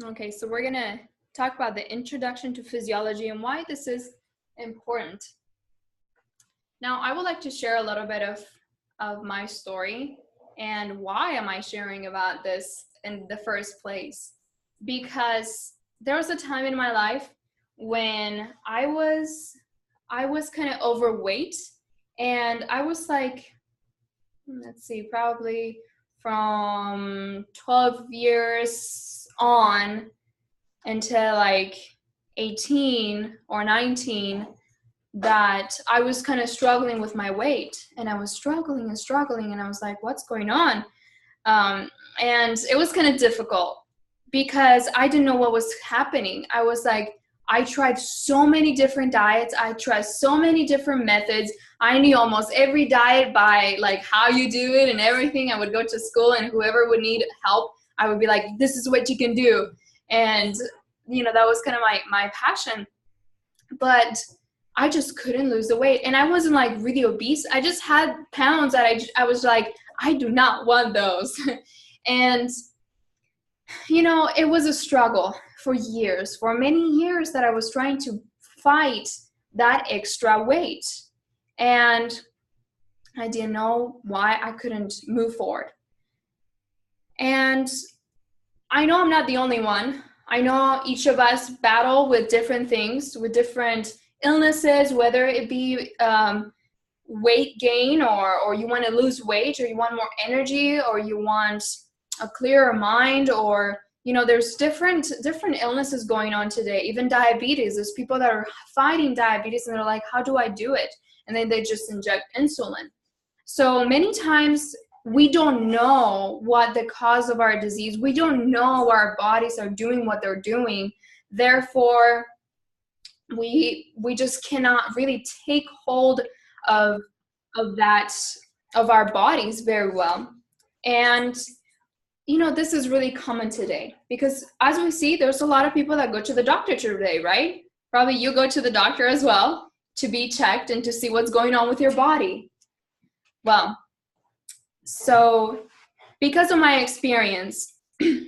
Okay, so we're gonna talk about the introduction to physiology and why this is important. Now, I would like to share a little bit of my story and why am I sharing about this in the first place? Because there was a time in my life when I was kind of overweight, and I was like, let's see, probably from 12 years on until like 18 or 19, that I was kind of struggling with my weight, and I was struggling, and I was like, what's going on? And it was kind of difficult because I didn't know what was happening. I was like, I tried so many different diets. I tried so many different methods. I knew almost every diet by like how you do it and everything. I would go to school, and whoever would need help, I would be like, this is what you can do. And, that was kind of my passion. But I just couldn't lose the weight. And I wasn't like really obese. I just had pounds that I was like, I do not want those. And, it was a struggle for many years that I was trying to fight that extra weight. And I didn't know why I couldn't move forward. And I know I'm not the only one. I know each of us battle with different things, with different illnesses, whether it be weight gain, or you want to lose weight, or you want more energy, or you want a clearer mind, or there's different illnesses going on today. Even diabetes, there's people that are fighting diabetes and they're like, how do I do it? And then they just inject insulin. So many times we don't know what the cause of our disease. We don't know our bodies are doing what they're doing. Therefore, we just cannot really take hold of our bodies very well. And this is really common today because, as we see, there's a lot of people that go to the doctor today, right? Probably you go to the doctor as well to be checked and to see what's going on with your body. Well, so because of my experience,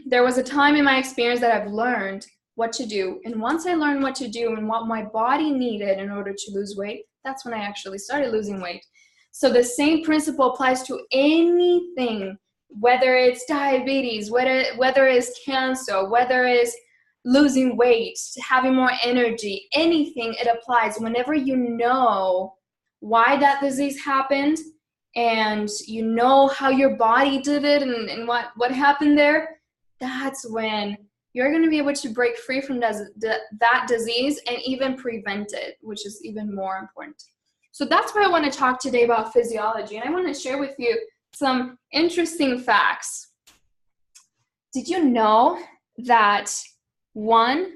there was a time in my experience that I've learned what to do. And once I learned what to do and what my body needed in order to lose weight, that's when I actually started losing weight. So the same principle applies to anything, whether it's diabetes, whether it's cancer, whether it's losing weight, having more energy, anything, it applies. Whenever you know why that disease happened, and you know how your body did it and what happened there, that's when you're going to be able to break free from that disease and even prevent it, which is even more important. So that's why I want to talk today about physiology, and I want to share with you some interesting facts. Did you know that 1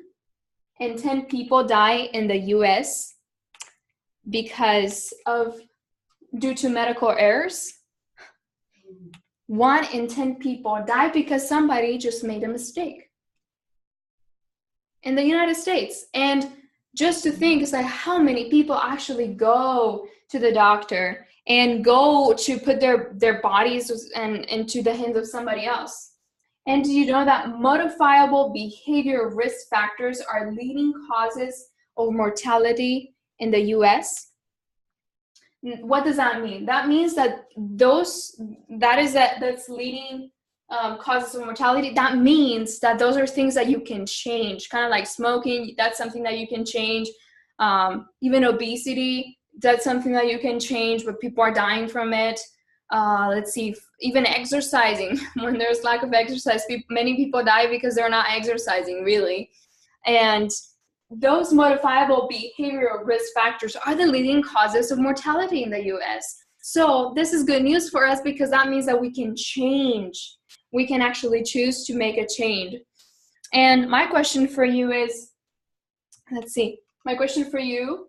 in 10 people die in the US due to medical errors? 1 in 10 people die because somebody just made a mistake in the United States. And just to think, it's like how many people actually go to the doctor and go to put their bodies into the hands of somebody else. And do you know that modifiable behavior risk factors are leading causes of mortality in the US? What does that mean? That means that that's leading causes of mortality. That means that those are things that you can change, kind of like smoking. That's something that you can change. Even obesity, that's something that you can change, but people are dying from it. Let's see, even exercising. When there's lack of exercise, many people die because they're not exercising, really. And those modifiable behavioral risk factors are the leading causes of mortality in the US. So this is good news for us because that means that we can change. We can actually choose to make a change. And my question for you is, my question for you,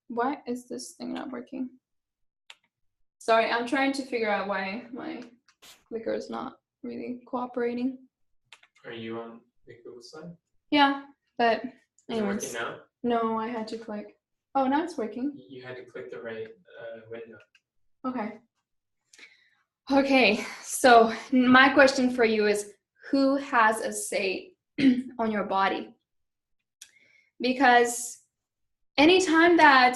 why is this thing not working? Sorry, I'm trying to figure out why my clicker is not really cooperating. Are you on the Google side? Yeah, but anyways. Is it working now? No, I had to click. Oh, now it's working. You had to click the right window. Okay, so my question for you is, who has a say on your body. Because anytime that,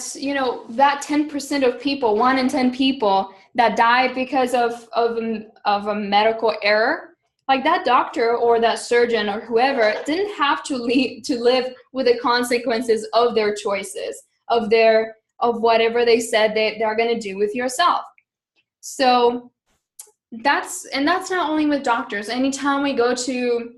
that 10% of people, 1 in 10 people that died because of a medical error, like that doctor or that surgeon or whoever didn't have to live with the consequences of their choices, of whatever they said they're going to do with yourself. So that's not only with doctors. Anytime we go to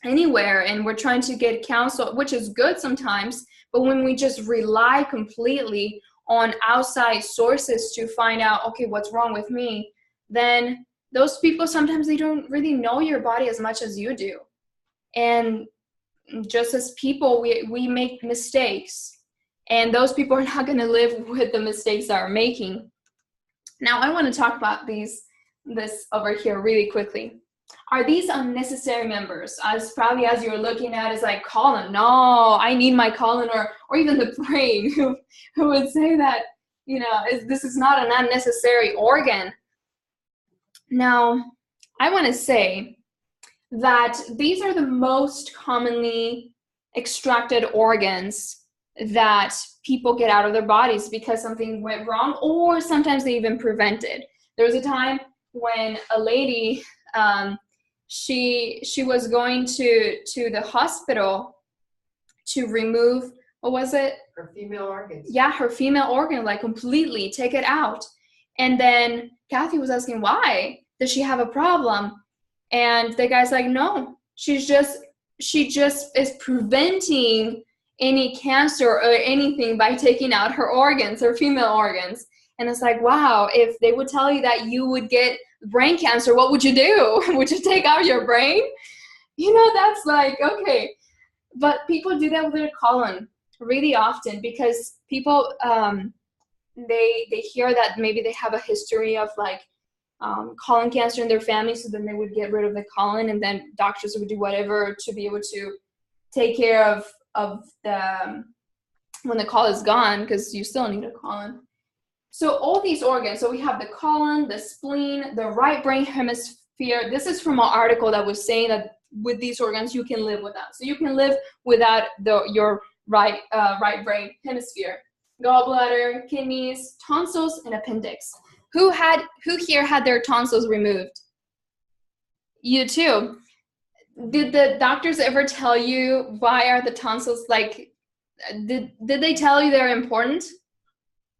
anywhere and we're trying to get counsel, which is good sometimes, but when we just rely completely on outside sources to find out, okay, what's wrong with me, then those people, sometimes they don't really know your body as much as you do. And just as people, we make mistakes, and those people are not going to live with the mistakes that are making. Now, I want to talk about this over here really quickly. Are these unnecessary members? Probably as you're looking at, is like colon. No, I need my colon, or even the brain, who would say that, this is not an unnecessary organ. Now, I want to say that these are the most commonly extracted organs that people get out of their bodies because something went wrong, or sometimes they even prevent it. There was a time when a lady, she was going to the hospital to remove, what was it? Her female organs. Yeah, her female organ, like completely take it out. And then Kathy was asking, why? Does she have a problem? And the guy's like, no, she just is preventing any cancer or anything by taking out her organs, her female organs. And it's like, wow, if they would tell you that you would get brain cancer, what would you do? Would you take out your brain? That's like, okay. But people do that with their colon really often because people, they hear that maybe they have a history of like colon cancer in their family, so then they would get rid of the colon, and then doctors would do whatever to be able to take care of the when the colon is gone, because you still need a colon. So all these organs, so we have the colon, the spleen, the right brain hemisphere. This is from an article that was saying that with these organs you can live without. So you can live without your right brain hemisphere. Gallbladder, kidneys, tonsils, and appendix. Who here had their tonsils removed? You too. Did the doctors ever tell you why are the tonsils like? Did they tell you they're important,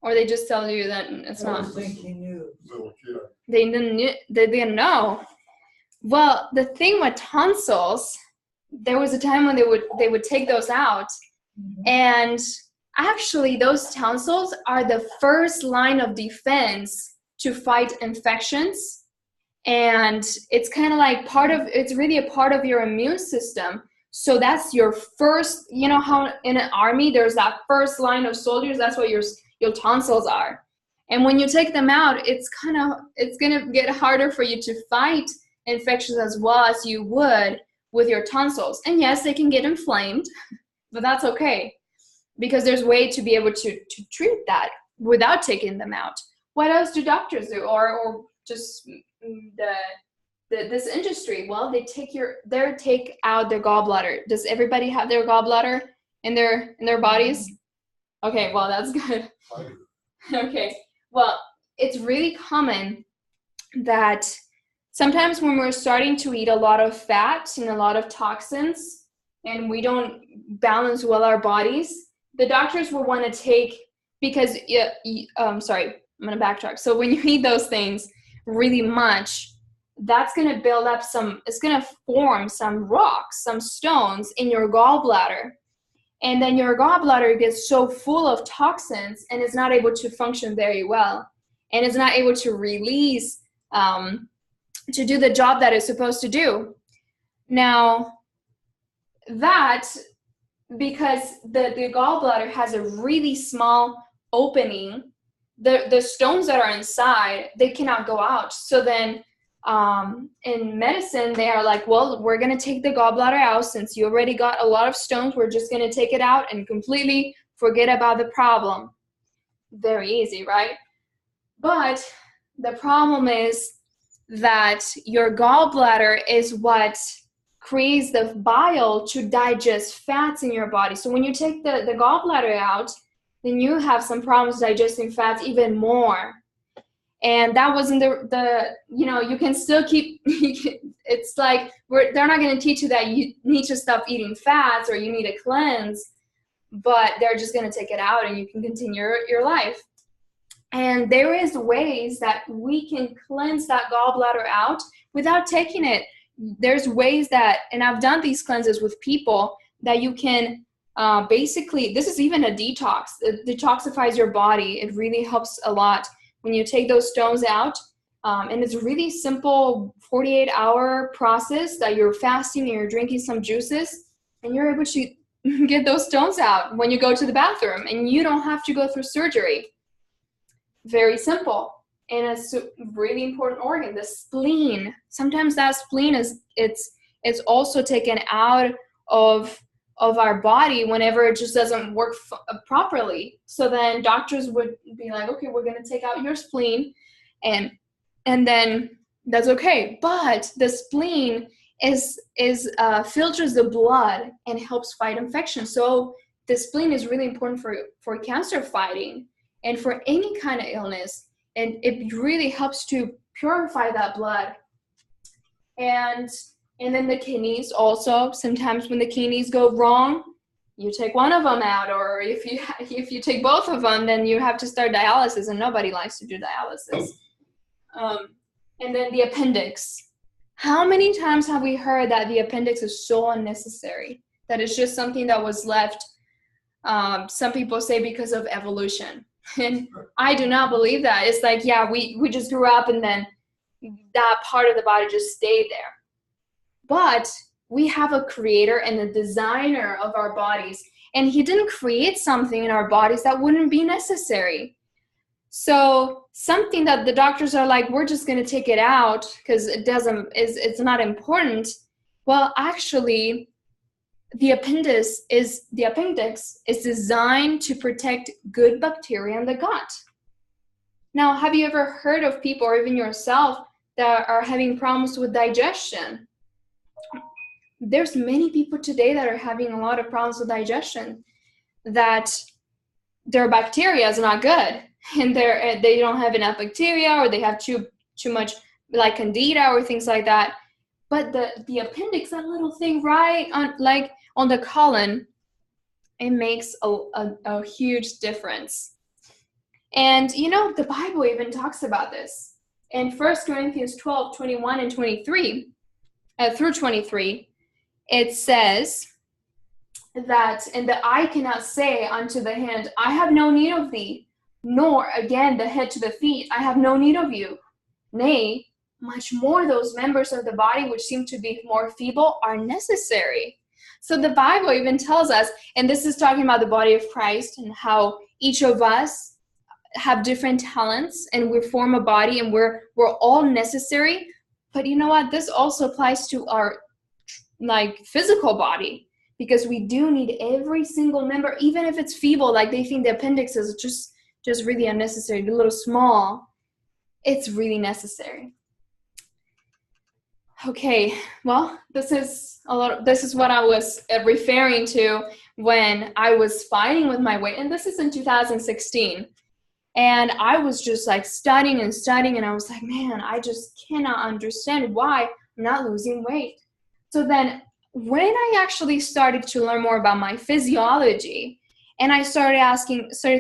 or they just tell you that it's not? I don't think he knew. They didn't know. Well, the thing with tonsils, there was a time when they would take those out, and actually those tonsils are the first line of defense to fight infections. And it's kind of like it's really a part of your immune system. So that's your first, how in an army there's that first line of soldiers, that's what your tonsils are. And when you take them out, it's gonna get harder for you to fight infections as well as you would with your tonsils. And yes, they can get inflamed, but that's okay, because there's a way to be able to treat that without taking them out. What else do doctors do, or just this industry? Well, they take out their gallbladder. Does everybody have their gallbladder in their bodies? Okay, well, that's good. Okay, well, it's really common that sometimes when we're starting to eat a lot of fat and a lot of toxins, and we don't balance well our bodies, the doctors will want to take, because sorry, I'm going to backtrack. So when you eat those things really much, that's going to build up it's going to form some rocks, some stones in your gallbladder. And then your gallbladder gets so full of toxins and is not able to function very well. And is not able to release, to do the job that it's supposed to do. Now, that, because the gallbladder has a really small opening, the stones that are inside, they cannot go out. So then in medicine, they are like, well, we're going to take the gallbladder out. Since you already got a lot of stones, we're just going to take it out and completely forget about the problem. Very easy, right? But the problem is that your gallbladder is what creates the bile to digest fats in your body. So when you take the gallbladder out, then you have some problems digesting fats even more. And that wasn't you can still keep, it's like, they're not going to teach you that you need to stop eating fats or you need to cleanse, but they're just going to take it out and you can continue your life. And there is ways that we can cleanse that gallbladder out without taking it. There's ways that, and I've done these cleanses with people, that you can basically, this is even a detox. It detoxifies your body. It really helps a lot when you take those stones out. And it's a really simple 48-hour process that you're fasting and you're drinking some juices, and you're able to get those stones out when you go to the bathroom, and you don't have to go through surgery. Very simple. And it's a really important organ, the spleen. Sometimes that spleen it's also taken out of our body whenever it just doesn't work properly. So then doctors would be like, okay, we're going to take out your spleen, and then that's okay. But the spleen filters the blood and helps fight infection. So the spleen is really important for cancer fighting and for any kind of illness. And it really helps to purify that blood. And then the kidneys also, sometimes when the kidneys go wrong, you take one of them out, or if you take both of them, then you have to start dialysis, and nobody likes to do dialysis. And then the appendix. How many times have we heard that the appendix is so unnecessary, that it's just something that was left, some people say because of evolution. And I do not believe that. It's like, yeah, we just grew up and then that part of the body just stayed there. But we have a creator and a designer of our bodies, and he didn't create something in our bodies that wouldn't be necessary. So something that the doctors are like, we're just going to take it out because it's not important. Well, actually, the appendix is designed to protect good bacteria in the gut. Now, have you ever heard of people, or even yourself, that are having problems with digestion? There's many people today that are having a lot of problems with digestion, that their bacteria is not good, and they don't have enough bacteria, or they have too much, like candida or things like that. But the appendix, that little thing right on the colon, it makes a huge difference. And the Bible even talks about this. In 1 Corinthians 12, 21 and 23, through 23, it says that, and the eye cannot say unto the hand, I have no need of thee, nor again the head to the feet, I have no need of you. Nay, much more those members of the body which seem to be more feeble are necessary. So the Bible even tells us, and this is talking about the body of Christ and how each of us have different talents and we form a body and we're all necessary. But you know what? This also applies to our physical body, because we do need every single member, even if it's feeble, like they think the appendix is just really unnecessary, a little small. It's really necessary. Okay, well, this is what I was referring to when I was fighting with my weight, and this is in 2016. And I was just studying, and I was like, man, I just cannot understand why I'm not losing weight. So then when I actually started to learn more about my physiology, and I started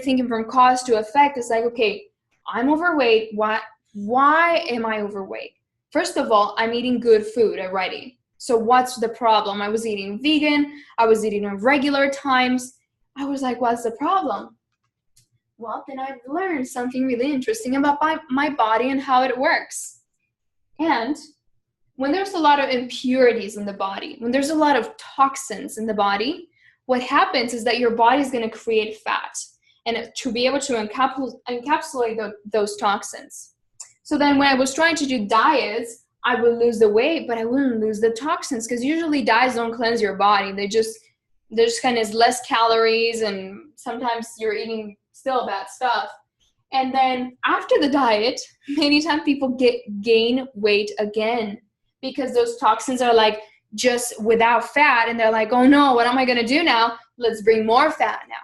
thinking from cause to effect, it's like, okay, I'm overweight. Why am I overweight? First of all, I'm eating good food already. So what's the problem? I was eating vegan. I was eating at regular times. I was like, what's the problem? Well, then I've learned something really interesting about my body and how it works. And when there's a lot of impurities in the body, when there's a lot of toxins in the body, what happens is that your body is going to create fat, and to be able to encapsulate those toxins. So then when I was trying to do diets, I would lose the weight, but I wouldn't lose the toxins, because usually diets don't cleanse your body. They're just kind of less calories, and sometimes you're eating still bad stuff. And then after the diet, many times people gain weight again, because those toxins are just without fat, and they're like, oh no, what am I going to do now? Let's bring more fat now.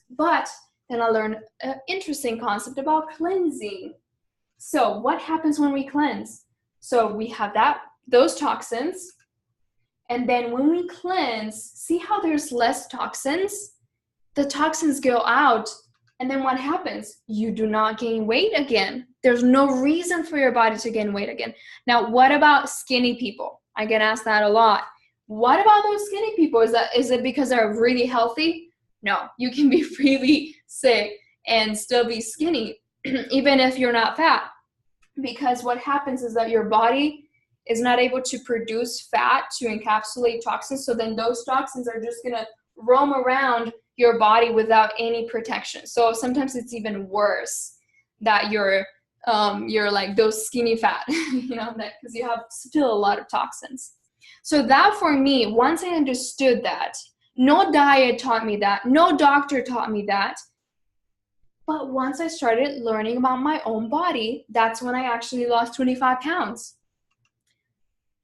But then I learned an interesting concept about cleansing. So what happens when we cleanse? So we have those toxins, and then when we cleanse, see how there's less toxins? The toxins go out, and then what happens? You do not gain weight again. There's no reason for your body to gain weight again. Now, what about skinny people? I get asked that a lot. What about those skinny people? Is it because they're really healthy? No, you can be really sick and still be skinny, even if you're not fat. Because what happens is that your body is not able to produce fat to encapsulate toxins. So then those toxins are just going to roam around your body without any protection. So sometimes it's even worse that you're like those skinny fat, because you have still a lot of toxins. So that for me, once I understood that, no diet taught me that, no doctor taught me that. But once I started learning about my own body, that's when I actually lost 25 pounds.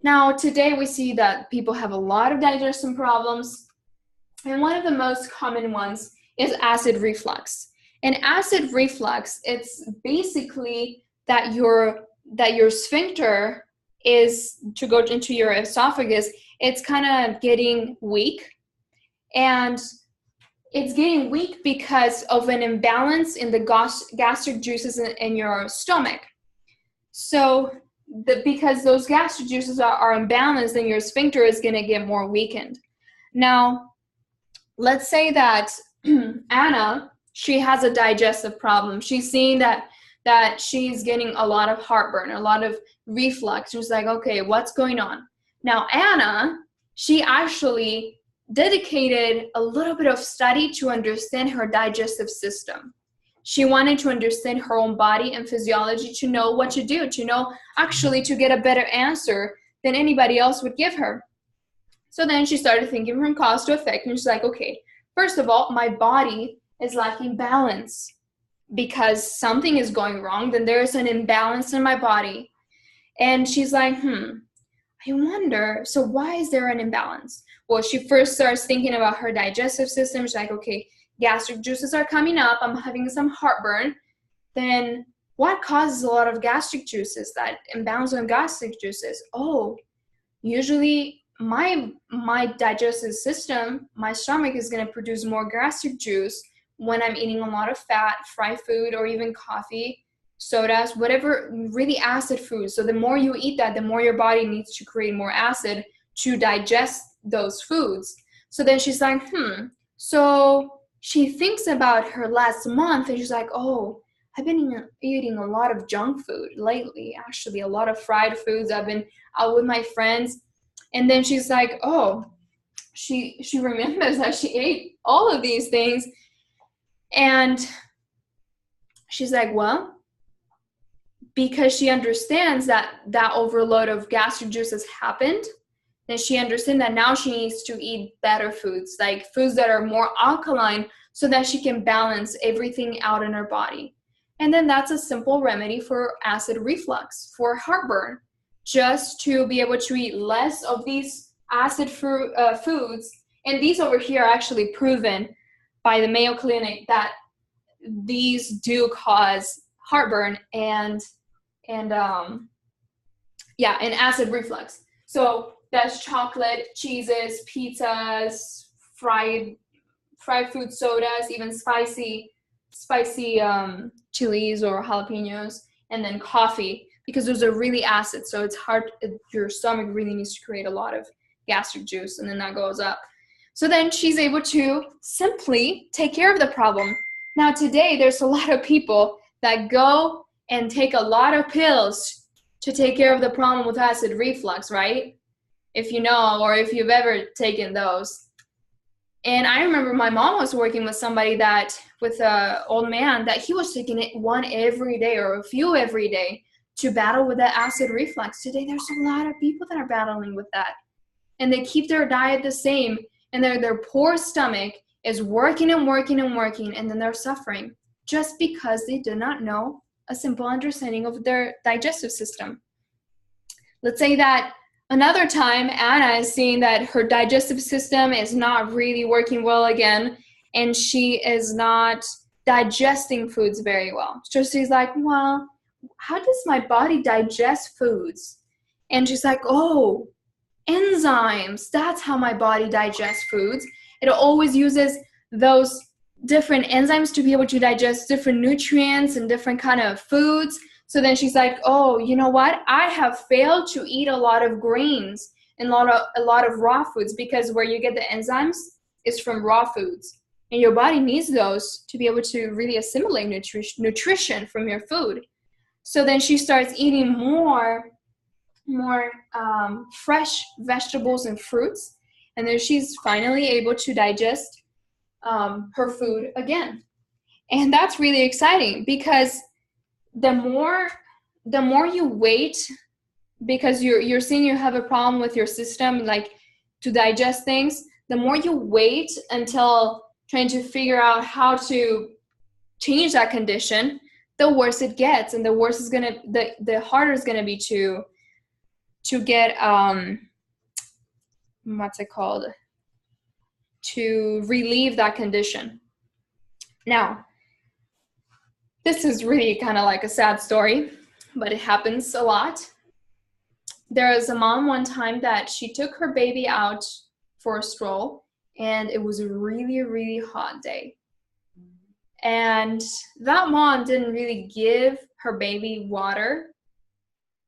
Now, today we see that people have a lot of digestion problems. And one of the most common ones is acid reflux. And acid reflux, it's basically that your sphincter is to go into your esophagus, it's kind of getting weak. And it's getting weak because of an imbalance in the gastric juices in your stomach. So because those gastric juices are imbalanced, then your sphincter is going to get more weakened. Now, let's say that Anna, she has a digestive problem. She's seeing that she's getting a lot of heartburn, a lot of reflux. She's like, okay, what's going on? Now, Anna, she actually dedicated a little bit of study to understand her digestive system. She wanted to understand her own body and physiology to know what to do, to know actually to get a better answer than anybody else would give her. So then she started thinking from cause to effect, and she's like, okay, first of all, my body is lacking balance because something is going wrong. Then there's an imbalance in my body. And she's like, I wonder, so why is there an imbalance? Well, she first starts thinking about her digestive system. She's like, okay, gastric juices are coming up. I'm having some heartburn. Then what causes a lot of gastric juices, that imbalance of gastric juices? Oh, usually my digestive system, my stomach is going to produce more gastric juice when I'm eating a lot of fat, fried food, or even coffee, sodas, whatever, really acid food. So the more you eat that, the more your body needs to create more acid to digest those foods. So then she's like, So she thinks about her last month, and she's like, oh, I've been eating a lot of junk food lately, actually, a lot of fried foods. I've been out with my friends. And then she's like, oh, she remembers that she ate all of these things. And she's like, well, because she understands that overload of gastric juices happened, then she understands that now she needs to eat better foods, like foods that are more alkaline, so that she can balance everything out in her body. And then that's a simple remedy for acid reflux, for heartburn, just to be able to eat less of these acid foods. And these over here are actually proven by the Mayo Clinic that these do cause heartburn and acid reflux. So that's chocolate, cheeses, pizzas, fried food, sodas, even spicy chilies or jalapenos, and then coffee, because those are really acid. So it's hard, your stomach really needs to create a lot of gastric juice, and then that goes up. So then she's able to simply take care of the problem. Now today, there's a lot of people that go and take a lot of pills to take care of the problem with acid reflux, right? If you know, or if you've ever taken those. And I remember my mom was working with somebody with an old man, that he was taking it one every day or a few every day to battle with that acid reflux. Today, there's a lot of people that are battling with that. And they keep their diet the same, and their poor stomach is working and working and working, and then they're suffering just because they do not know a simple understanding of their digestive system. Let's say that Another time, Anna is seeing that her digestive system is not really working well again, and she is not digesting foods very well. So she's like, well, how does my body digest foods? And she's like, oh, enzymes. That's how my body digests foods. It always uses those different enzymes to be able to digest different nutrients and different kind of foods. So then she's like, oh, you know what? I have failed to eat a lot of grains and a lot of raw foods, because where you get the enzymes is from raw foods. And your body needs those to be able to really assimilate nutrition from your food. So then she starts eating more fresh vegetables and fruits. And then she's finally able to digest her food again. And that's really exciting, because the more you wait, because you're seeing you have a problem with your system, like to digest things, the more you wait until trying to figure out how to change that condition, the worse it gets, and the harder it's gonna be to get what's it called, to relieve that condition. Now, this is really kind of like a sad story, but it happens a lot. There was a mom one time that she took her baby out for a stroll, and it was a really, really hot day. And that mom didn't really give her baby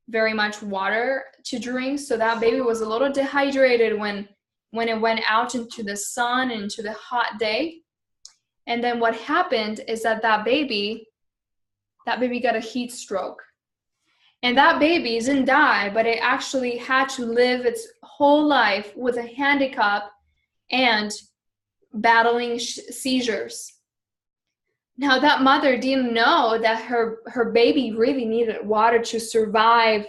very much water to drink, so that baby was a little dehydrated when it went out into the sun and into the hot day. And then what happened is that baby got a heat stroke. And that baby didn't die, but it actually had to live its whole life with a handicap and battling seizures. Now, that mother didn't know that her baby really needed water to survive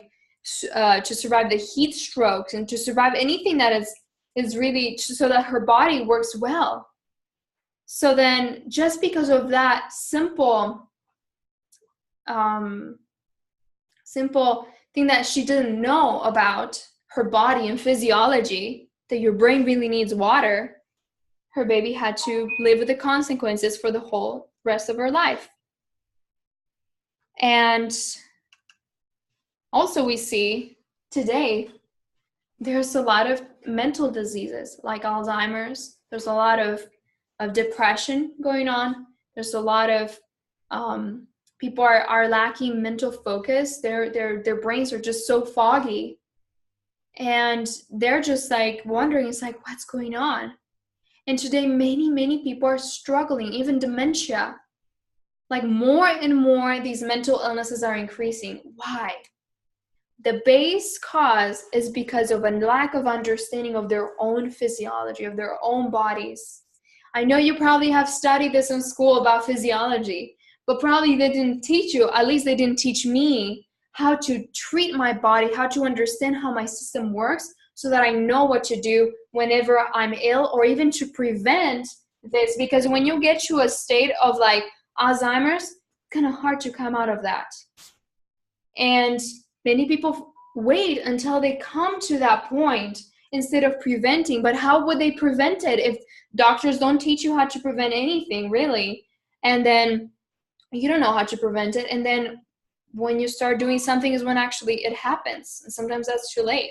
the heat strokes and to survive anything that is really, so that her body works well. So then, just because of that simple thing that she didn't know about her body and physiology, that your brain really needs water, her baby had to live with the consequences for the whole rest of her life. And also we see today there's a lot of mental diseases like Alzheimer's. There's a lot of depression going on. There's a lot of people are lacking mental focus. Their brains are just so foggy, and they're just like wondering, it's like, what's going on? And today many people are struggling, even dementia. Like more and more these mental illnesses are increasing. Why? The base cause is because of a lack of understanding of their own physiology, of their own bodies. I know you probably have studied this in school about physiology, but probably they didn't teach you, at least they didn't teach me, how to treat my body, how to understand how my system works, so that I know what to do whenever I'm ill, or even to prevent this. Because when you get to a state of like Alzheimer's, it's kind of hard to come out of that. And many people wait until they come to that point instead of preventing. But how would they prevent it if doctors don't teach you how to prevent anything, really? And then you don't know how to prevent it. And then when you start doing something is when actually it happens. And sometimes that's too late.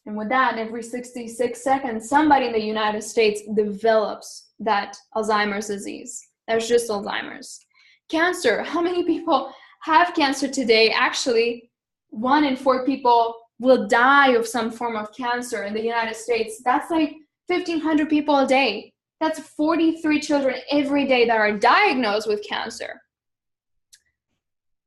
And with that, every 66 seconds, somebody in the United States develops that Alzheimer's disease. That's just Alzheimer's. Cancer. How many people have cancer today? Actually, 1 in 4 people will die of some form of cancer in the United States. That's like 1,500 people a day. That's 43 children every day that are diagnosed with cancer.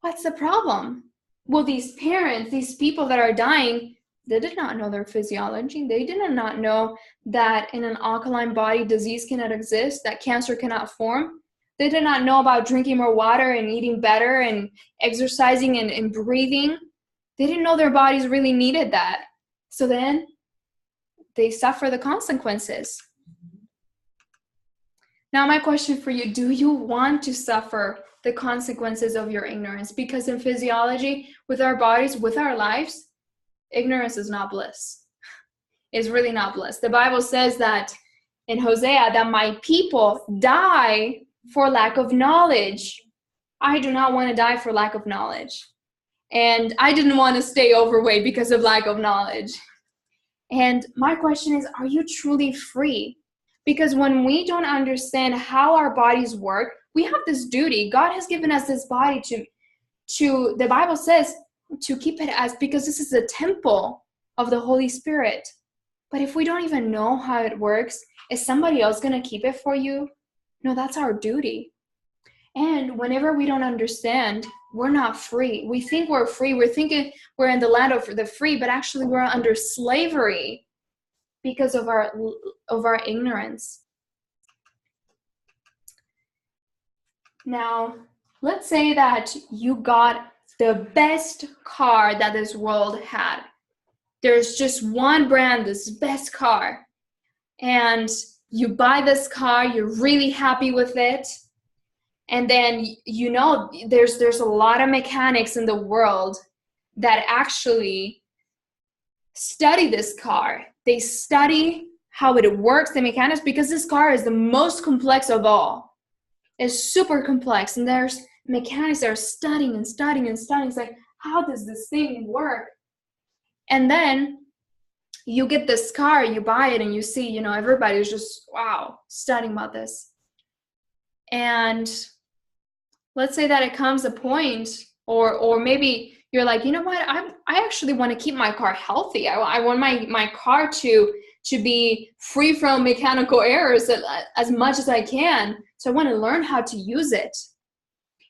What's the problem? Well, these parents, these people that are dying, they did not know their physiology. They did not know that in an alkaline body, disease cannot exist, that cancer cannot form. They did not know about drinking more water and eating better and exercising and breathing. They didn't know their bodies really needed that. So then they suffer the consequences. Now, my question for you, do you want to suffer the consequences of your ignorance? Because in physiology, with our bodies, with our lives, ignorance is not bliss. It's really not bliss. The Bible says that in Hosea that my people die for lack of knowledge. I do not want to die for lack of knowledge. And I didn't want to stay overweight because of lack of knowledge. And my question is, are you truly free? Because when we don't understand how our bodies work, we have this duty. God has given us this body to the Bible says, to keep it as, because this is the temple of the Holy Spirit. But if we don't even know how it works, is somebody else going to keep it for you? No, that's our duty. And whenever we don't understand, we're not free. We think we're free. We're thinking we're in the land of the free, but actually we're under slavery because of our ignorance. Now, let's say that you got the best car that this world had. There's just one brand, this best car. And you buy this car, you're really happy with it. And then, you know, there's a lot of mechanics in the world that actually study this car. They study how it works, the mechanics, because this car is the most complex of all. It's super complex. And there's mechanics that are studying and studying and studying. It's like, how does this thing work? And then you get this car, you buy it, and you see, you know, everybody's just, wow, studying about this. And let's say that it comes a point, or maybe you're like, you know what, I actually want to keep my car healthy. I want my car to be free from mechanical errors as much as I can. So I want to learn how to use it.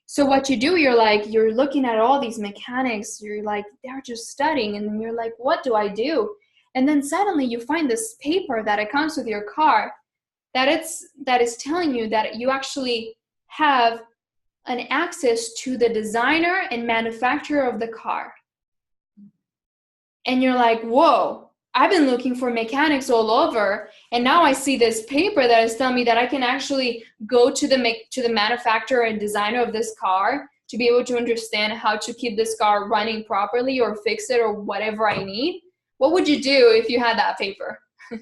So what you do, you're looking at all these mechanics, you're like, they're just studying, and then you're like, what do I do? And then suddenly you find this paper that it comes with your car that is telling you that you actually have an access to the designer and manufacturer of the car. And you're like, whoa, I've been looking for mechanics all over, and now I see this paper that is telling me that I can actually go to the manufacturer and designer of this car to be able to understand how to keep this car running properly or fix it or whatever I need. What would you do if you had that paper? If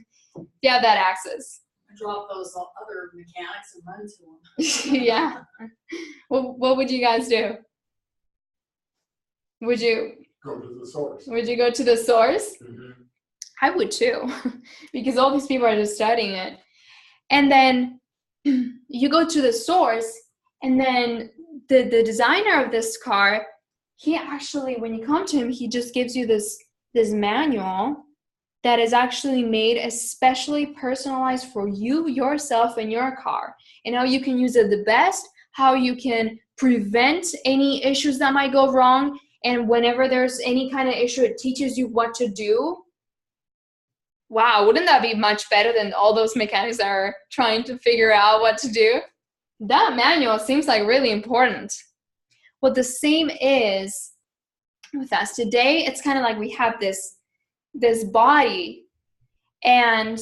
you have that access? Drop those other mechanics and run to them. Yeah. Well, what would you guys do? Would you Go to the source. Would you go to the source? Mm-hmm. I would too, because all these people are just studying it. And then you go to the source, and then the designer of this car, he actually, when you come to him, he just gives you this manual that is actually made especially personalized for you, yourself, and your car, and how you can use it the best, how you can prevent any issues that might go wrong, and whenever there's any kind of issue, it teaches you what to do. Wow, wouldn't that be much better than all those mechanics that are trying to figure out what to do? That manual seems like really important. Well, the same is with us. Today, it's kind of like we have this body, and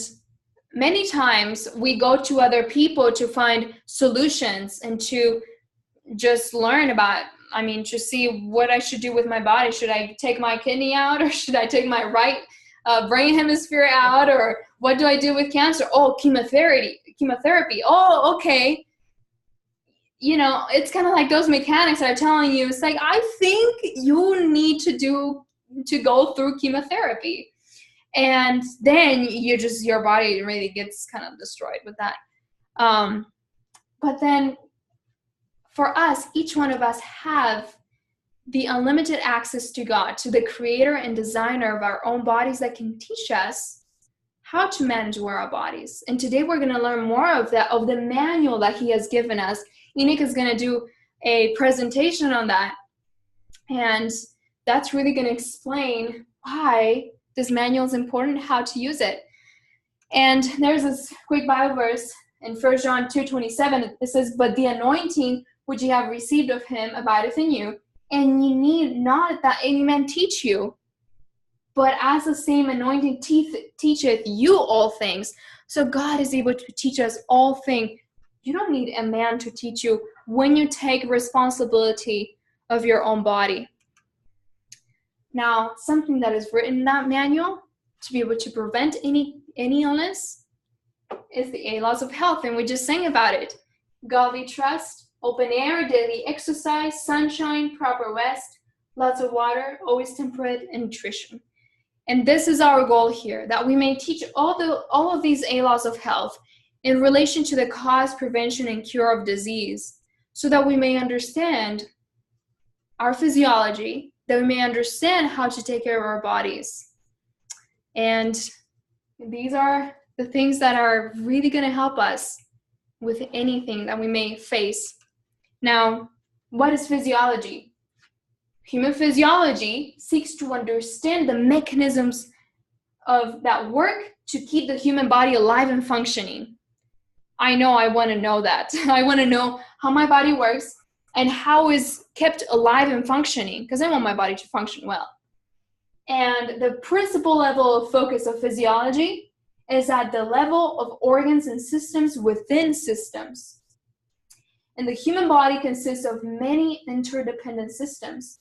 many times we go to other people to find solutions and to just learn about, to see what I should do with my body. Should I take my kidney out, or should I take my right brain hemisphere out, or what do I do with cancer? Oh, chemotherapy. Oh, okay. You know, it's kind of like those mechanics that are telling you, it's like, I think you need to go through chemotherapy. And then your body really gets kind of destroyed with that. But then for us, each one of us have the unlimited access to God, to the creator and designer of our own bodies, that can teach us how to manage our bodies. And today we're going to learn more of the manual that he has given us. Enoch is going to do a presentation on that. And that's really going to explain why this manual is important, how to use it. And there's this quick Bible verse in 1 John 2:27. It says, "But the anointing which ye have received of him abideth in you, and ye need not that any man teach you. But as the same anointing teacheth you all things." So God is able to teach us all things. You don't need a man to teach you when you take responsibility of your own body. Now, something that is written in that manual to be able to prevent any illness is the 8 laws of health, and we just sang about it. Godly trust, open air, daily exercise, sunshine, proper rest, lots of water, always temperate, and nutrition. And this is our goal here, that we may teach all of these 8 laws of health in relation to the cause, prevention, and cure of disease, so that we may understand our physiology, that we may understand how to take care of our bodies. And these are the things that are really going to help us with anything that we may face. Now, what is physiology? Human physiology seeks to understand the mechanisms of that work to keep the human body alive and functioning. I know I want to know that. I want to know how my body works and how is kept alive and functioning, because I want my body to function well. And the principal level of focus of physiology is at the level of organs and systems within systems. And the human body consists of many interdependent systems.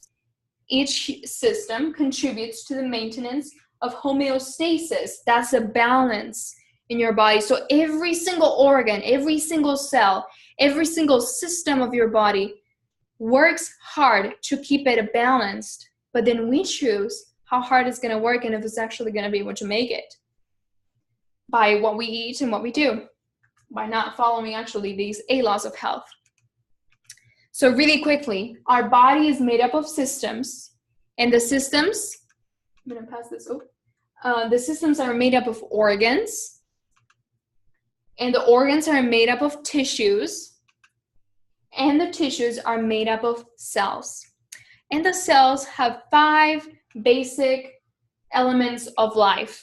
Each system contributes to the maintenance of homeostasis. That's a balance in your body. So every single organ, every single cell, every single system of your body works hard to keep it balanced. But then we choose how hard it's going to work and if it's actually going to be able to make it by what we eat and what we do, by not following actually these 8 laws of health. So really quickly, our body is made up of systems, and the systems, I'm going to pass this over. The systems are made up of organs, and the organs are made up of tissues, and the tissues are made up of cells. And the cells have 5 basic elements of life,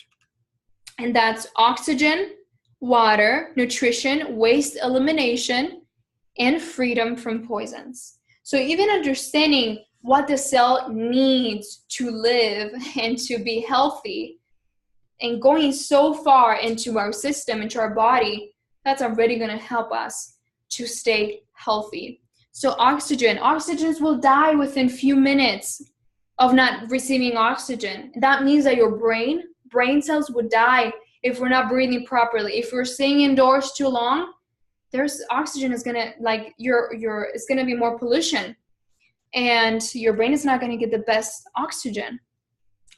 and that's oxygen, water, nutrition, waste elimination, and freedom from poisons. So even understanding what the cell needs to live and to be healthy, and going so far into our system, into our body, that's already going to help us to stay healthy. So oxygens will die within few minutes of not receiving oxygen. That means that your brain cells would die if we're not breathing properly. If we're staying indoors too long, there's oxygen is gonna, like, it's gonna be more pollution, and your brain is not gonna get the best oxygen.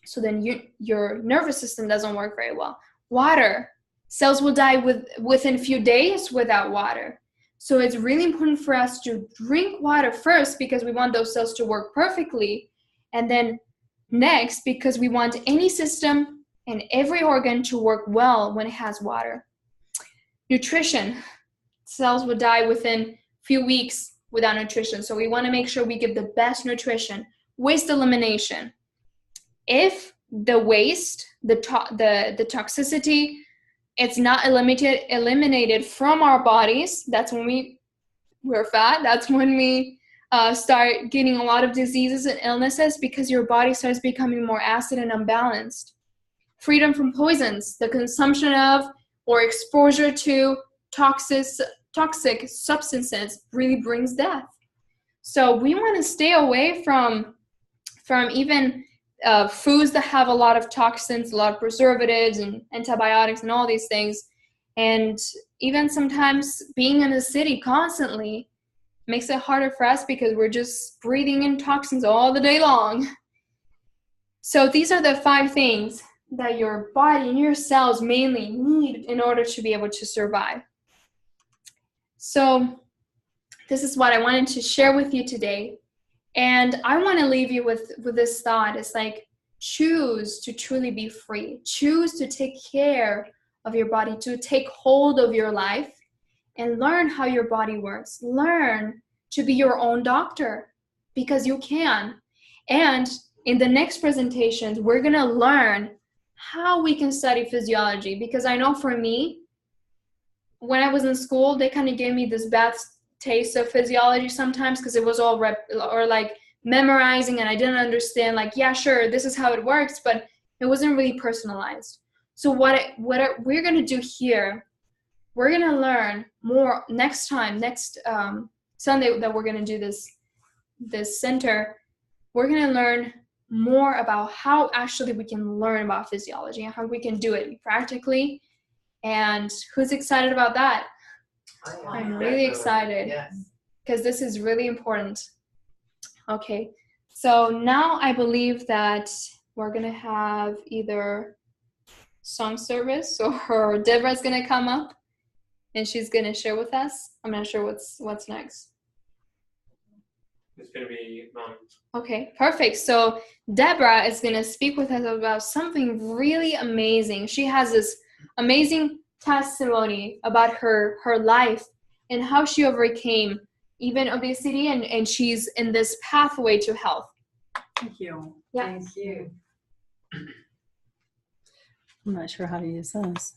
So then your nervous system doesn't work very well. Water, cells will die within a few days without water. So it's really important for us to drink water first, because we want those cells to work perfectly, and then next because we want any system and every organ to work well when it has water. Nutrition. Cells would die within a few weeks without nutrition. So we want to make sure we give the best nutrition. Waste elimination. If the waste, the toxicity, it's not eliminated from our bodies, that's when we're fat. That's when we start getting a lot of diseases and illnesses, because your body starts becoming more acid and unbalanced. Freedom from poisons. The consumption of or exposure to toxic substances really brings death. So we want to stay away from even foods that have a lot of toxins, a lot of preservatives and antibiotics and all these things. And even sometimes being in the city constantly makes it harder for us, because we're just breathing in toxins all the day long. So these are the 5 things that your body and your cells mainly need in order to be able to survive. So this is what I wanted to share with you today. And I want to leave you with this thought. It's like, choose to truly be free. Choose to take care of your body, to take hold of your life and learn how your body works. Learn to be your own doctor, because you can. And in the next presentations, we're going to learn how we can study physiology, because I know for me, when I was in school, they kind of gave me this bad taste of physiology sometimes, because it was all like memorizing, and I didn't understand, like, yeah, sure, this is how it works, but it wasn't really personalized. So what we're going to do here, we're going to learn more next Sunday that we're going to do this center. We're going to learn more about how actually we can learn about physiology and how we can do it practically. And who's excited about that? I'm really excited. Yes. Because this is really important. Okay, so now I believe that we're gonna have either song service or Deborah's gonna come up and she's gonna share with us. I'm not sure what's next. It's gonna be mine. Okay, perfect. So Deborah is gonna speak with us about something really amazing. She has this amazing testimony about her life and how she overcame even obesity, and she's in this pathway to health. Thank you. Yeah. Thank you. I'm not sure how to use those.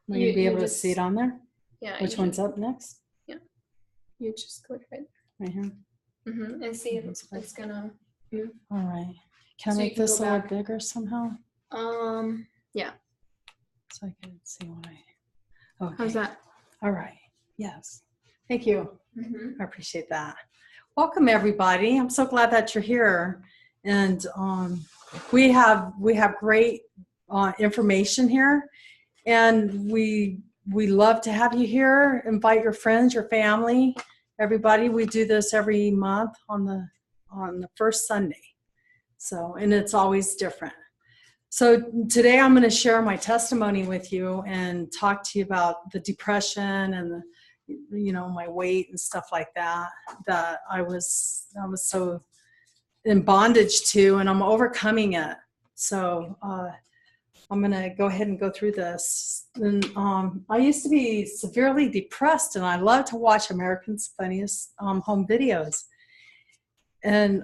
Will You- you be you able to just- see it on there? Yeah. Which one's up next? You just click it. Right here. And see if it's gonna. All right. Can So I you make can this go a little back. bigger somehow Yeah. so I can see what I. Okay. How's that? All right. Yes. Thank you. Mm-hmm. I appreciate that. Welcome everybody. I'm so glad that you're here, and we have great information here, and we love to have you here. Invite your friends, your family, everybody. We do this every month on the first Sunday, so, and it's always different. So today I'm going to share my testimony with you and talk to you about the depression and my weight and stuff like that I was so in bondage to, and I'm overcoming it. So I'm going to go ahead and go through this. And I used to be severely depressed, and I love to watch America's Funniest Home Videos. And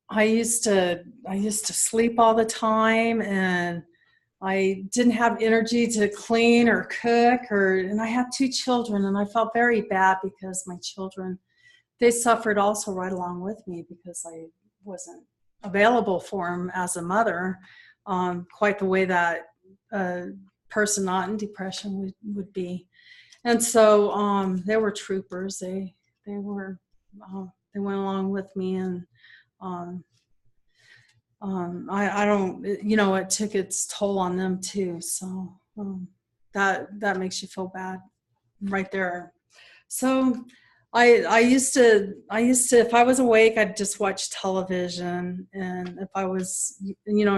I used to sleep all the time, and I didn't have energy to clean or cook, and I have 2 children, and I felt very bad because my children, they suffered also right along with me because I wasn't available for them as a mother, quite the way that a person not in depression would be. And so they were troopers. They went along with me, and I don't, it took its toll on them too. So that makes you feel bad right there. So I used to, if I was awake, I'd just watch television. And if I was,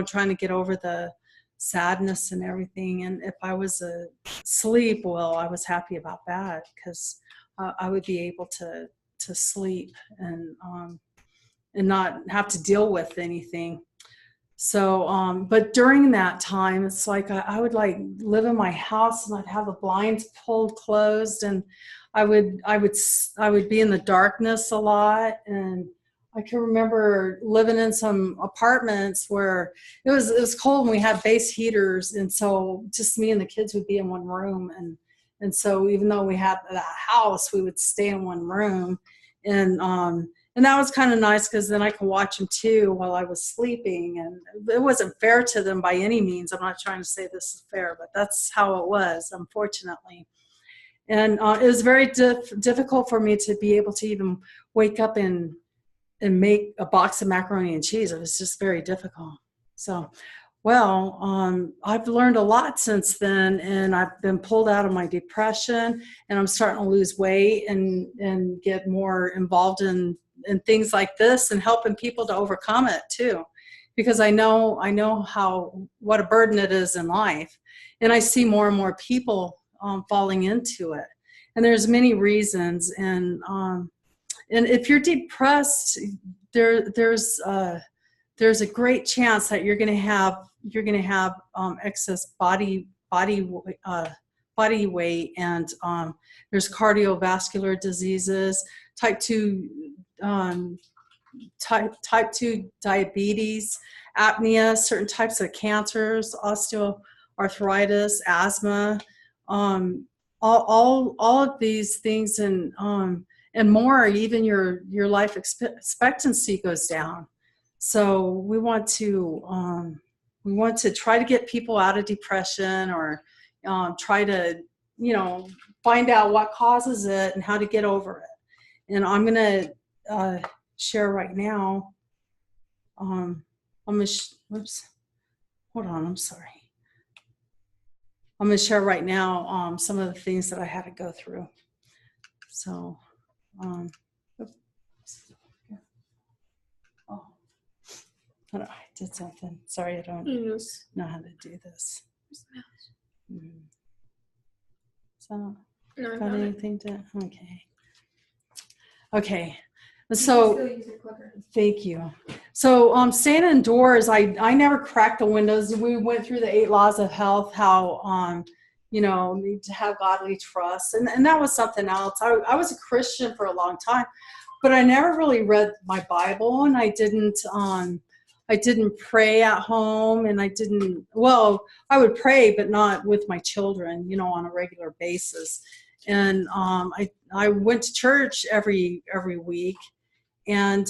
trying to get over the sadness and everything. And if I was asleep, well, I was happy about that because I would be able to sleep and not have to deal with anything. So, but during that time, it's like I would like live in my house, and I'd have the blinds pulled closed, and I would be in the darkness a lot. And I can remember living in some apartments where it was cold, and we had base heaters, and so just me and the kids would be in one room, and so even though we had that house, we would stay in one room, and that was kind of nice because then I could watch them too while I was sleeping. And it wasn't fair to them by any means. I'm not trying to say this is fair, but that's how it was, unfortunately. And it was very difficult for me to be able to even wake up and make a box of macaroni and cheese. It was just very difficult. So, well, I've learned a lot since then, and I've been pulled out of my depression, and I'm starting to lose weight and get more involved in things like this and helping people to overcome it too, because I know what a burden it is in life, and I see more and more people falling into it, and there's many reasons, and if you're depressed, there's a great chance that you're going to have excess body weight, and there's cardiovascular diseases, type 2 diabetes, apnea, certain types of cancers, osteoarthritis, asthma, all of these things, and more. Even your life expectancy goes down. So we want to try to get people out of depression, or try to find out what causes it and how to get over it. And I'm going to share right now I'm gonna whoops, hold on, I'm sorry. I'm gonna share right now some of the things that I had to go through. So, oops. Oh, hold on, I did something. Sorry, I don't Yes. know how to do this. So, No, I got found it. anything to? Okay. So, thank you. So, staying indoors, I never cracked the windows. We went through the 8 laws of health, how, need to have godly trust. And that was something else. I was a Christian for a long time, but I never really read my Bible, and I didn't pray at home, and I would pray, but not with my children, on a regular basis. And I went to church every week, and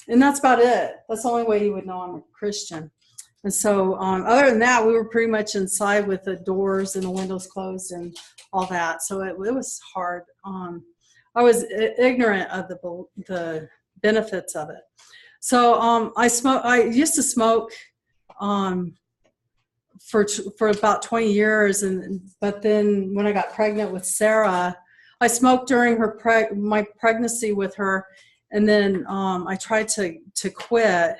that's about it. That's the only way you would know I'm a Christian. And so other than that, we were pretty much inside with the doors and the windows closed and all that. So it was hard. I was ignorant of the benefits of it. So I used to smoke for about 20 years, but then when I got pregnant with Sarah, I smoked during my pregnancy with her, and then I tried to quit,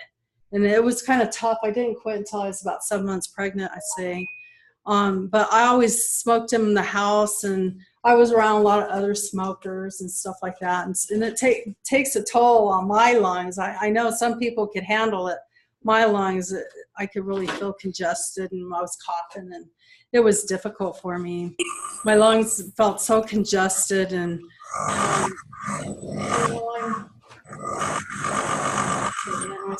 and it was kind of tough. I didn't quit until I was about 7 months pregnant, I say. But I always smoked in the house, and I was around a lot of other smokers and stuff like that, and it takes a toll on my lungs. I know some people could handle it. My lungs, I could really feel congested, and I was coughing, and it was difficult for me. My lungs felt so congested, and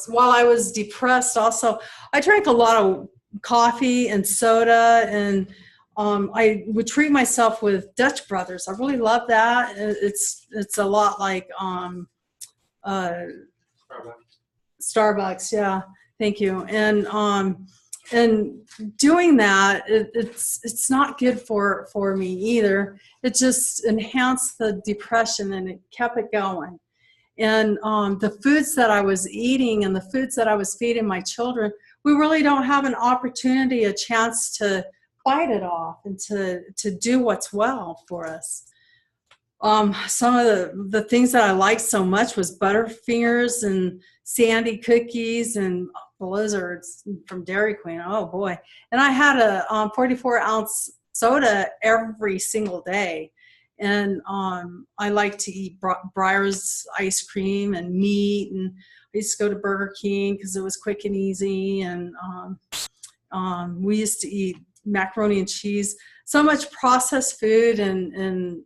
while I was depressed also, I drank a lot of coffee and soda, and I would treat myself with Dutch Brothers. I really love that. It's a lot like Starbucks, yeah. Thank you. And doing that, it's not good for me either. It just enhanced the depression, and it kept it going. And the foods that I was eating and the foods that I was feeding my children, we really don't have an opportunity, a chance to fight it off and to do what's well for us. Some of the things that I liked so much was Butterfingers and Sandy cookies and Blizzards from Dairy Queen. Oh boy. And I had a 44-ounce soda every single day. And I like to eat Breyer's ice cream and meat. And I used to go to Burger King because it was quick and easy. And we used to eat macaroni and cheese. So much processed food and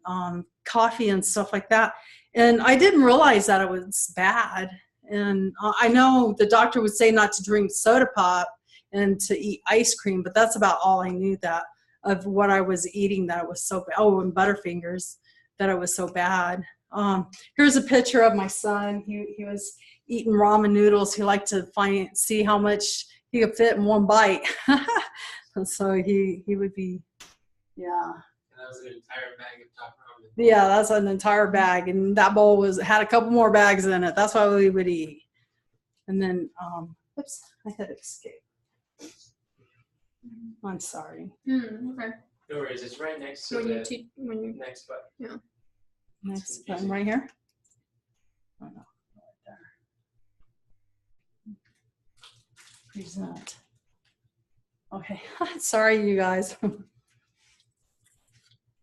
coffee and stuff like that. And I didn't realize that it was bad. And I know the doctor would say not to drink soda pop and to eat ice cream, but that's about all I knew that of what I was eating, that it was so bad. Oh, and Butterfingers, that it was so bad. Here's a picture of my son. He was eating ramen noodles. He liked to see how much he could fit in one bite. And so he would be, yeah. That was an entire bag of top ramen. Yeah, that's an entire bag, and that bowl had a couple more bags in it. That's what we would eat. And then, oops, I had to escape. I'm sorry. Okay. No worries, it's right next to When the you next button. yeah. Next button right here. Oh no, right there. Present. Okay, sorry you guys.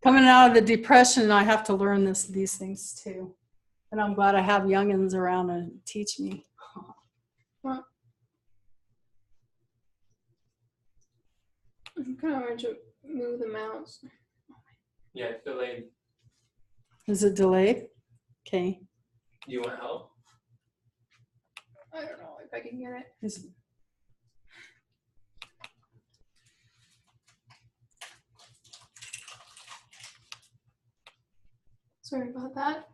Coming out of the depression, I have to learn these things too. And I'm glad I have youngins around to teach me. Well, I'm kind of hard to move the mouse. Yeah, it's delayed. Is it delayed? Okay. Do you want help? I don't know if I can get it. Is it? Sorry about that.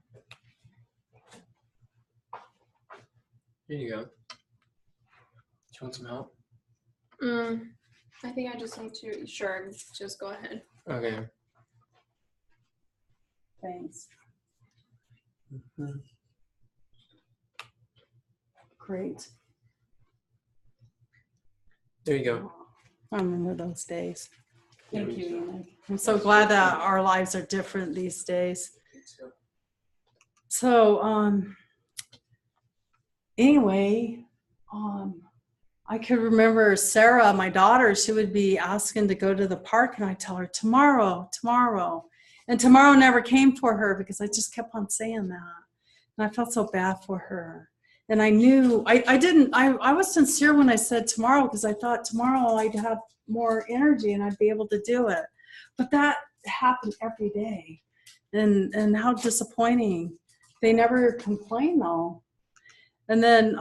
Here you go. Do you want some help? I think I just need to. Sure, just go ahead. Okay. Thanks. great. There you go. I remember those days. Yeah, Thank me you, too. Enoch. I'm so glad that our lives are different these days. So, anyway, I could remember Sarah, my daughter, she would be asking to go to the park, and I'd tell her, tomorrow, tomorrow. And tomorrow never came for her because I just kept on saying that. And I felt so bad for her. And I knew, I was sincere when I said tomorrow, because I thought tomorrow I'd have more energy and I'd be able to do it. But that happened every day. And how disappointing. They never complained though. And then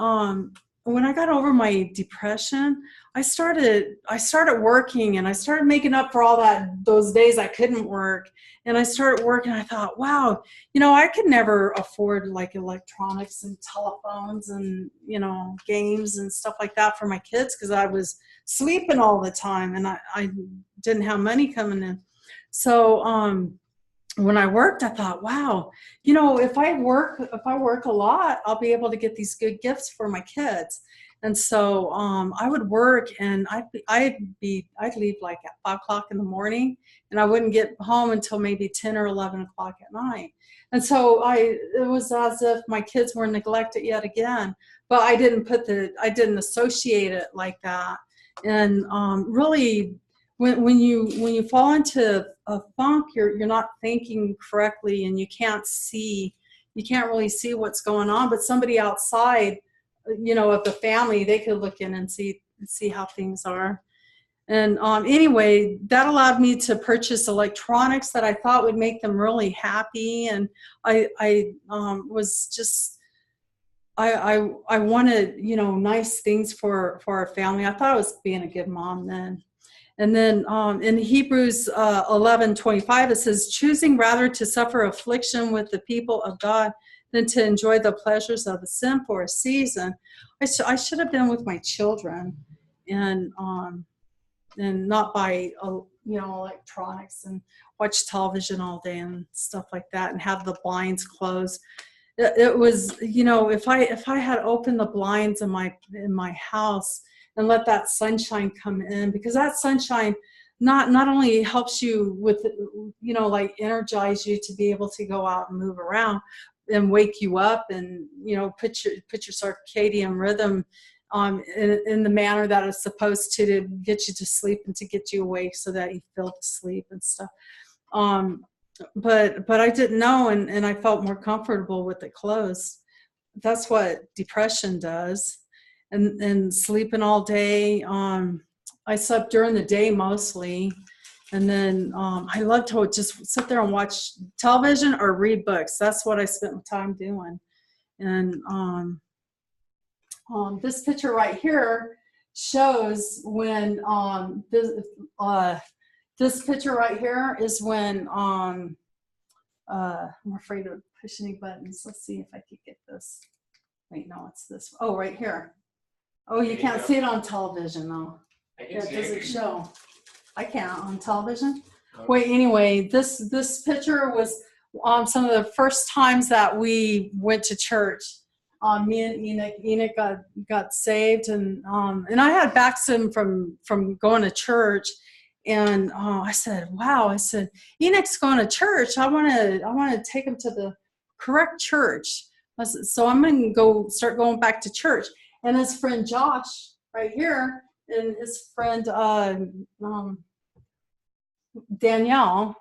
when I got over my depression, I started working, and I started making up for all those days I couldn't work. And I started working. I thought, wow, I could never afford like electronics and telephones and, games and stuff like that for my kids, because I was sleeping all the time and I didn't have money coming in. So when I worked, I thought, wow, if I work a lot, I'll be able to get these good gifts for my kids. And so I would work, and I'd leave like at 5 o'clock in the morning, and I wouldn't get home until maybe 10 or 11 o'clock at night. And so it was as if my kids were neglected yet again, but I didn't associate it like that. And really, when you fall into a funk, you're not thinking correctly, and you can't really see what's going on. But somebody outside, of the family, they could look in and see how things are. And anyway, that allowed me to purchase electronics that I thought would make them really happy. And I was just, I wanted, nice things for our family. I thought I was being a good mom then. And then in Hebrews 11:25, it says, choosing rather to suffer affliction with the people of God than to enjoy the pleasures of the sin for a season. I should have been with my children and not buy electronics and watch television all day and stuff like that, and have the blinds closed. It was, if I had opened the blinds in my house and let that sunshine come in, because that sunshine not only helps you with, like energize you to be able to go out and move around and wake you up and, put your circadian rhythm in the manner that it's supposed to get you to sleep and to get you awake so that you feel the sleep and stuff. But I didn't know, and I felt more comfortable with it closed. That's what depression does. And sleeping all day. I slept during the day mostly. And then I love to just sit there and watch television or read books. That's what I spent my time doing. And this picture right here shows when this picture right here is when I'm afraid to push any buttons. Let's see if I could get this. Wait, no, it's this. Oh, right here. Oh, you can't see it on television though. It doesn't show. I can't on television. Okay. Wait, anyway, this picture was some of the first times that we went to church. Me and Enoch got saved, and I had backslidden from going to church, and I said, wow, I said, Enoch's going to church. I want to take him to the correct church. I said, so I'm going to start going back to church. And his friend Josh right here, and his friend Danielle,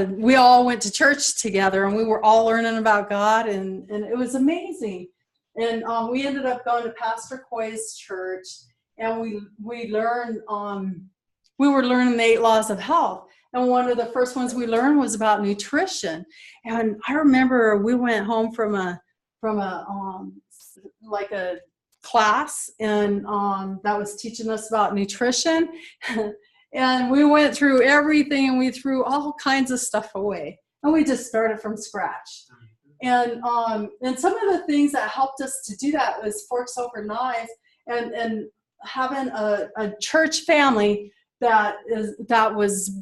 we all went to church together, and we were all learning about God, and it was amazing. And we ended up going to Pastor Coy's church, and we learned we were learning the 8 laws of health. And one of the first ones we learned was about nutrition. And I remember we went home from a class, and that was teaching us about nutrition. And we went through everything, and we threw all kinds of stuff away, and we just started from scratch. And some of the things that helped us to do that was forks over knives, and having a church family that was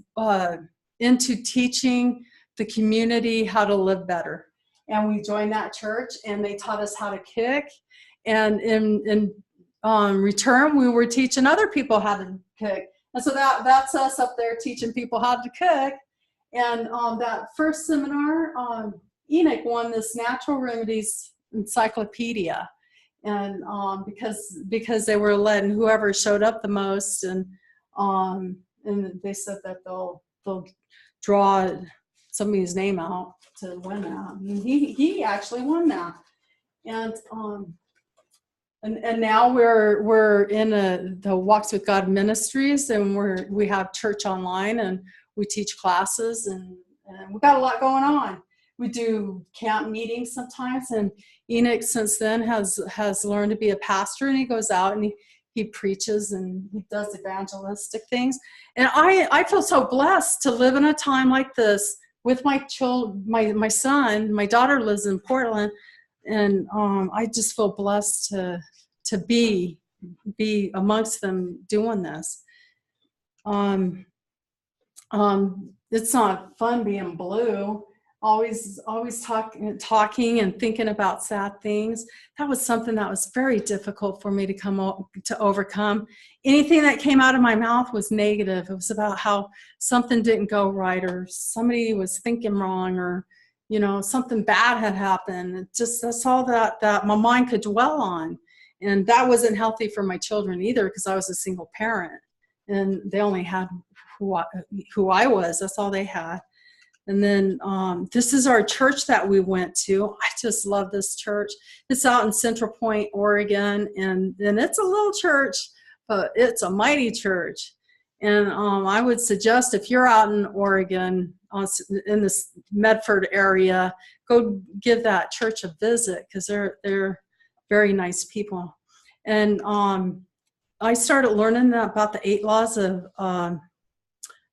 into teaching the community how to live better. And we joined that church, and they taught us how to cook. And in return, we were teaching other people how to cook. And so that's us up there teaching people how to cook. And that first seminar, Enoch won this Natural Remedies Encyclopedia. And because they were led, and whoever showed up the most, and they said that they'll draw somebody's name out to win that. And he actually won that. And now we're in the Walks with God Ministries, and we have church online, and we teach classes, and we've got a lot going on. We do camp meetings sometimes, and Enoch since then has learned to be a pastor, and he goes out and he preaches and he does evangelistic things. And I feel so blessed to live in a time like this with my son. My daughter lives in Portland, and I just feel blessed to be amongst them doing this. It's not fun being blue. Always talking and thinking about sad things. That was something that was very difficult for me to overcome. Anything that came out of my mouth was negative. It was about how something didn't go right, or somebody was thinking wrong, or something bad had happened. That's all that my mind could dwell on. And that wasn't healthy for my children either, because I was a single parent and they only had who I was. That's all they had. And then this is our church that we went to. I just love this church. It's out in Central Point, Oregon, and it's a little church, but it's a mighty church. And I would suggest, if you're out in Oregon, in this Medford area, go give that church a visit, because they're very nice people. And I started learning about the 8 laws of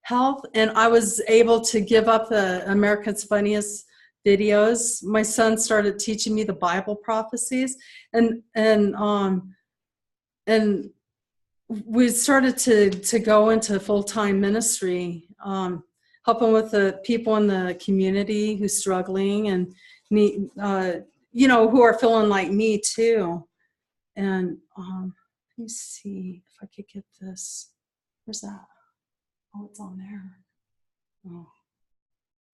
health, and I was able to give up the America's Funniest Videos. My son started teaching me the Bible prophecies, and we started to go into full-time ministry, helping with the people in the community who's struggling and need, who are feeling like me too. And let me see if I could get this. Where's that? Oh, it's on there.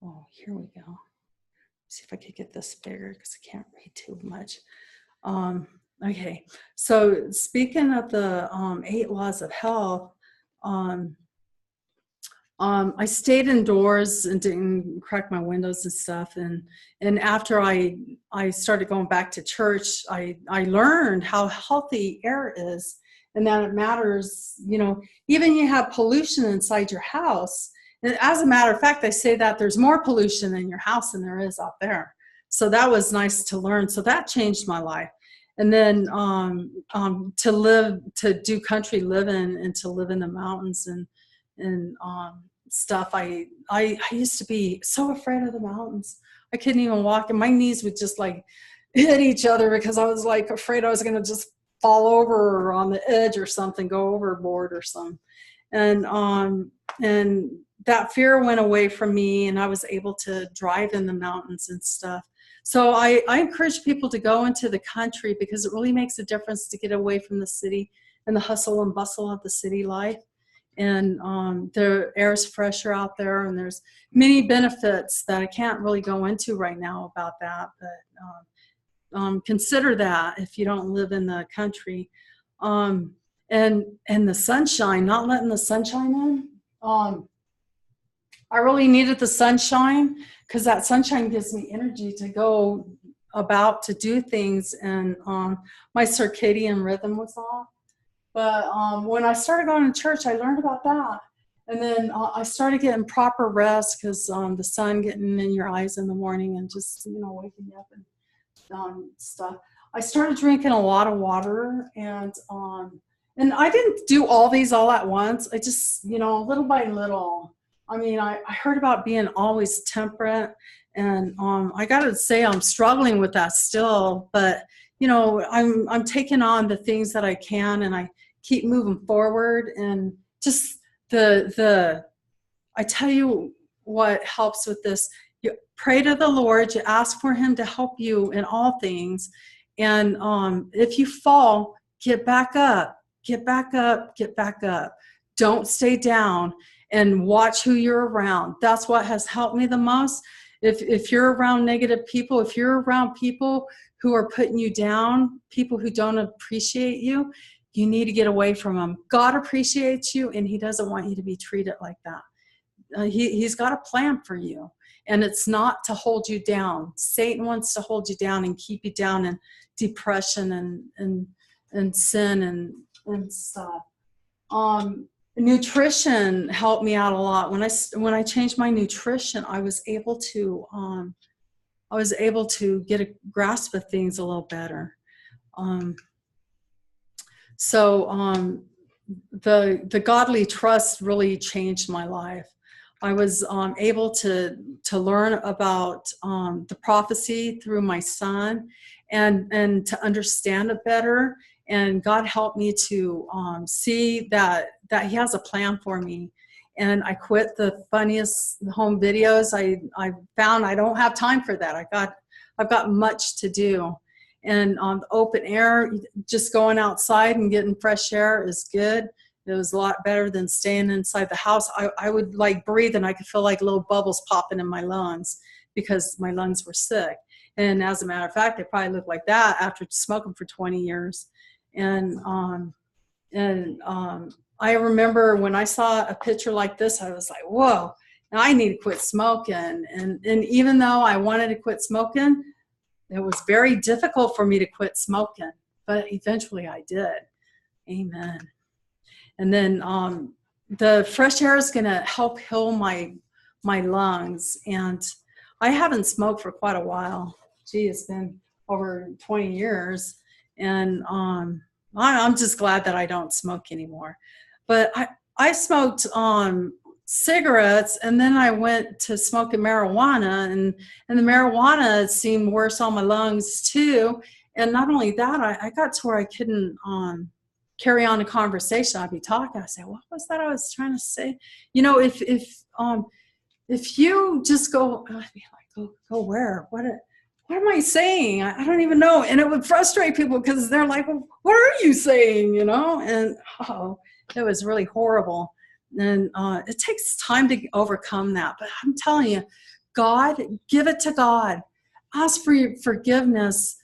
Oh, here we go. See if I could get this bigger, because I can't read too much. Okay, so speaking of the 8 laws of health, I stayed indoors and didn't crack my windows and stuff. And after I started going back to church, I learned how healthy air is, and that it matters. Even you have pollution inside your house. And as a matter of fact, they say that there's more pollution in your house than there is out there. So that was nice to learn. So that changed my life. And then to do country living, and to live in the mountains and stuff. I used to be so afraid of the mountains. I couldn't even walk, and my knees would just like hit each other, because I was like afraid I was going to just fall over, or on the edge or something, go overboard or something. And that fear went away from me, and I was able to drive in the mountains and stuff. So I encourage people to go into the country, because it really makes a difference to get away from the city and the hustle and bustle of the city life. And the air's fresher out there, and there's many benefits that I can't really go into right now about that, but consider that if you don't live in the country. And the sunshine, not letting the sunshine in. I really needed the sunshine, because that sunshine gives me energy to go about to do things, and my circadian rhythm was off. But when I started going to church, I learned about that. And then I started getting proper rest, because the sun getting in your eyes in the morning, and just, waking up and stuff. I started drinking a lot of water, and I didn't do all these all at once. I just, little by little. I mean, I heard about being always temperate, and I got to say I'm struggling with that still, but I'm taking on the things that I can, and I keep moving forward. And just I tell you what helps with this. You pray to the Lord, you ask for him to help you in all things, And if you fall, get back up, get back up, get back up. Don't stay down, and watch who you're around. That's what has helped me the most. If you're around negative people, if you're around people who are putting you down, people who don't appreciate you, you need to get away from them. God appreciates you, and he doesn't want you to be treated like that. He's got a plan for you, and it's not to hold you down. Satan wants to hold you down and keep you down in depression and sin and stuff. Nutrition helped me out a lot. When I changed my nutrition, I was able to get a grasp of things a little better. The godly trust really changed my life. I was able to learn about the prophecy through my son and to understand it better. And God helped me to see that he has a plan for me. And I quit the funniest home videos. I found I don't have time for that. I've got much to do. And on the open air, just going outside and getting fresh air is good. It was a lot better than staying inside the house. I would like breathe, and I could feel like little bubbles popping in my lungs because my lungs were sick. And as a matter of fact, they probably looked like that after smoking for 20 years. And I remember when I saw a picture like this, I was like, whoa, I need to quit smoking. And even though I wanted to quit smoking, it was very difficult for me to quit smoking, but eventually I did. Amen. And then the fresh air is going to help heal my lungs. And I haven't smoked for quite a while. Gee, it's been over 20 years. And I'm just glad that I don't smoke anymore. But I smoked cigarettes, and then I went to smoking marijuana, and the marijuana seemed worse on my lungs too. And not only that, I got to where I couldn't carry on a conversation. I'd be talking, I'd say, what was that I was trying to say? You know, if you just go, I'd be like, go where? What am I saying? I don't even know. And it would frustrate people because they're like, well, what are you saying? You know? And it was really horrible. And it takes time to overcome that. But I'm telling you, God, give it to God. Ask for your forgiveness.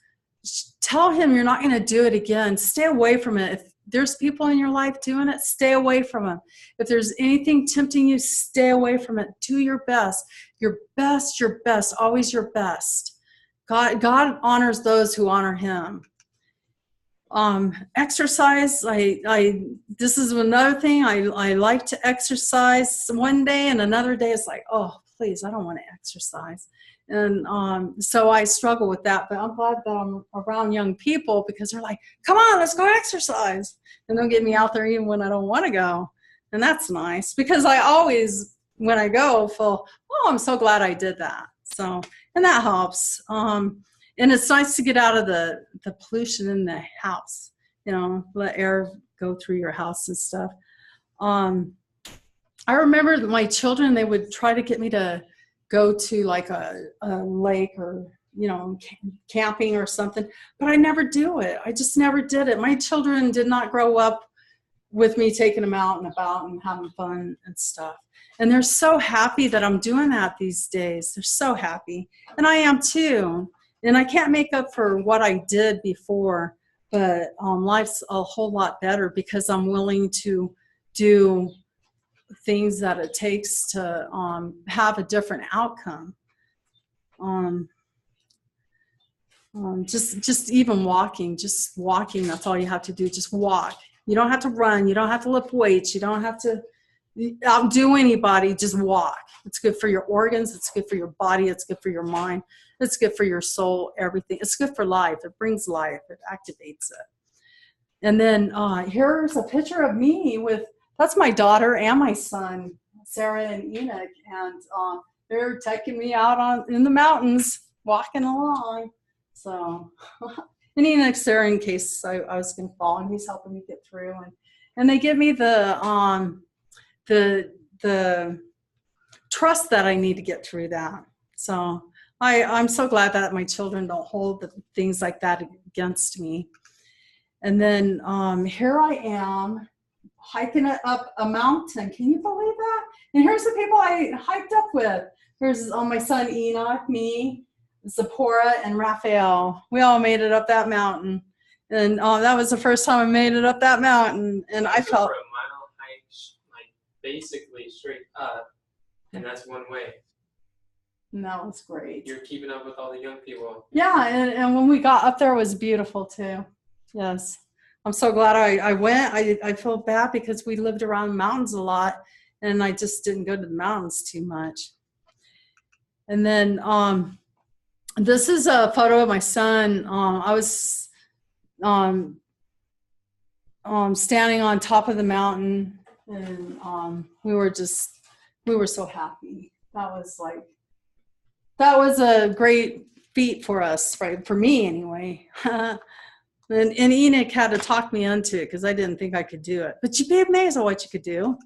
Tell him you're not going to do it again. Stay away from it. If there's people in your life doing it, stay away from them. If there's anything tempting you, stay away from it. Do your best. Your best, always your best. God honors those who honor him. Exercise, this is another thing. I like to exercise one day, and another day it's like, oh, please, I don't want to exercise. And so I struggle with that, but I'm glad that I'm around young people because they're like, come on, let's go exercise. And they'll get me out there even when I don't want to go. And that's nice because I always, when I go, feel, oh, I'm so glad I did that. So, and that helps. And it's nice to get out of the pollution in the house, you know, let air go through your house and stuff. I remember my children, they would try to get me to go to like a lake or, you know, camping or something, but I never do it. I just never did it. My children did not grow up with me taking them out and about and having fun and stuff. And they're so happy that I'm doing that these days. They're so happy. And I am too. And I can't make up for what I did before, but life's a whole lot better because I'm willing to do things that it takes to have a different outcome. Just even walking, that's all you have to do. Just walk. You don't have to run. You don't have to lift weights. You don't have to outdo anybody. Just walk. It's good for your organs. It's good for your body. It's good for your mind. It's good for your soul, everything. It's good for life. It brings life. It activates it. And then here's a picture of me that's my daughter and my son, Sarah and Enoch. And they're taking me out in the mountains, walking along. So, and Enoch's there in case I was going to fall, and he's helping me get through. And they give me the trust that I need to get through that. So I'm so glad that my children don't hold things like that against me. And then here I am hiking up a mountain. Can you believe that? And here's the people I hiked up with. There's my son Enoch, me, Zipporah, and Raphael. We all made it up that mountain. And that was the first time I made it up that mountain. And I felt... For a mile hike, like basically straight up, and that's one way. And that was great. You're keeping up with all the young people. Yeah, and when we got up there, it was beautiful too. Yes. I'm so glad I went. I feel bad because we lived around mountains a lot, and I just didn't go to the mountains too much. And then this is a photo of my son. I was standing on top of the mountain, and we were so happy. That was a great feat for us, right? For me anyway. And Enoch had to talk me into it because I didn't think I could do it. But you'd be amazed at what you could do.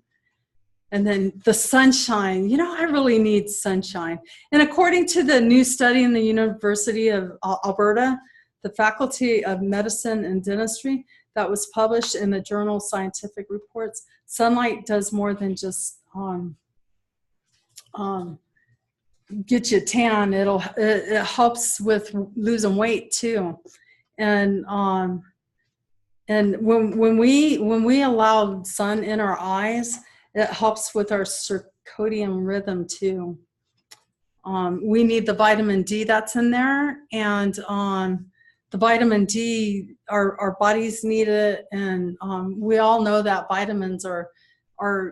And then the sunshine, I really need sunshine. And according to the new study in the University of Alberta, the Faculty of Medicine and Dentistry that was published in the journal Scientific Reports, sunlight does more than just get you tan. It helps with losing weight too. And when we allow sun in our eyes, it helps with our circadian rhythm too. We need the vitamin D that's in there, and the vitamin D, our bodies need it, and we all know that vitamins are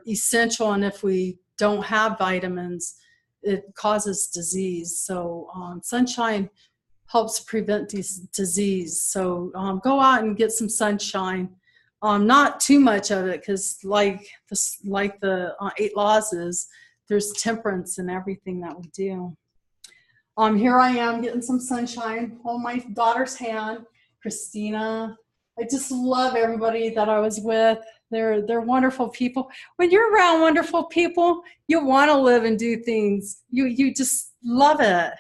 essential, and if we don't have vitamins, it causes disease. So sunshine helps prevent disease. So go out and get some sunshine. Not too much of it, because like the 8 laws is, there's temperance in everything that we do. Here I am getting some sunshine. Hold my daughter's hand, Christina. I just love everybody that I was with. They're wonderful people. When you're around wonderful people, you want to live and do things. You just love it.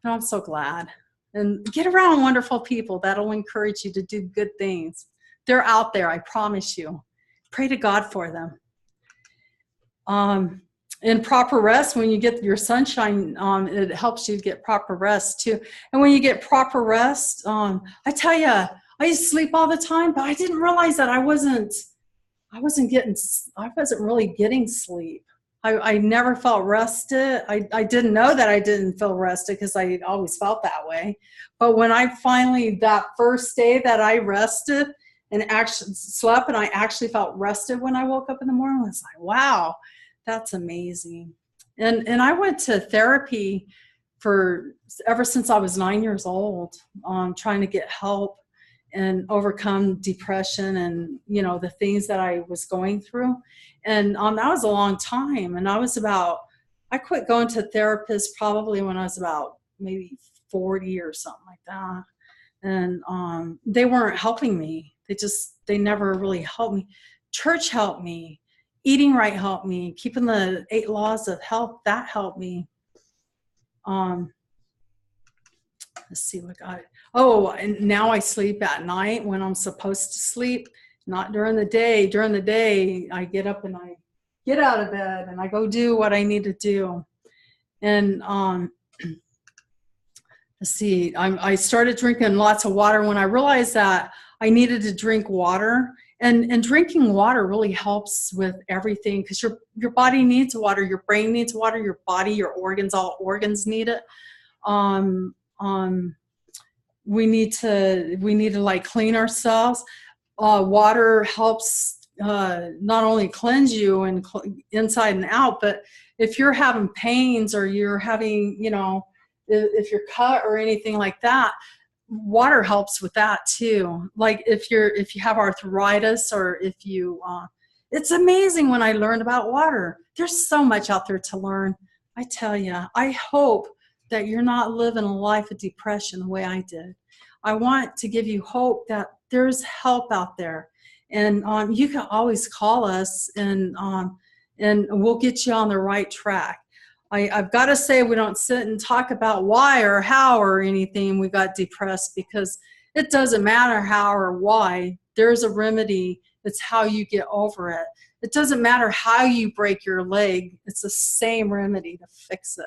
And I'm so glad. And get around wonderful people. That'll encourage you to do good things. They're out there, I promise you. Pray to God for them. And proper rest, when you get your sunshine, it helps you get proper rest too. And when you get proper rest, I tell you, I used to sleep all the time, but I didn't realize that I wasn't really getting sleep. I never felt rested. I didn't know that I didn't feel rested because I always felt that way. But when I finally, that first day that I rested and actually slept, and I actually felt rested when I woke up in the morning, I was like, wow, that's amazing. And I went to therapy ever since I was 9 years old, trying to get help and overcome depression and, the things that I was going through. And that was a long time. And I quit going to therapists probably when I was about maybe 40 or something like that. And they weren't helping me. They never really helped me. Church helped me. Eating right helped me. Keeping the 8 laws of health, that helped me. Let's see what got it. Oh, and now I sleep at night when I'm supposed to sleep, not during the day. During the day, I get up and I get out of bed and I go do what I need to do. And let's see, I started drinking lots of water when I realized that I needed to drink water. And drinking water really helps with everything, because your body needs water, your brain needs water, your body, your organs, all organs need it. We need to like clean ourselves. Water helps not only cleanse you and inside and out, but if you're having pains or you're having, if you're cut or anything like that, water helps with that too. Like if you have arthritis, or if you, it's amazing when I learned about water. There's so much out there to learn. I tell you, I hope that you're not living a life of depression the way I did. I want to give you hope that there's help out there. And you can always call us, and we'll get you on the right track. I've got to say, we don't sit and talk about why or how or anything we got depressed, because it doesn't matter how or why. There's a remedy. It's how you get over it. It doesn't matter how you break your leg. It's the same remedy to fix it.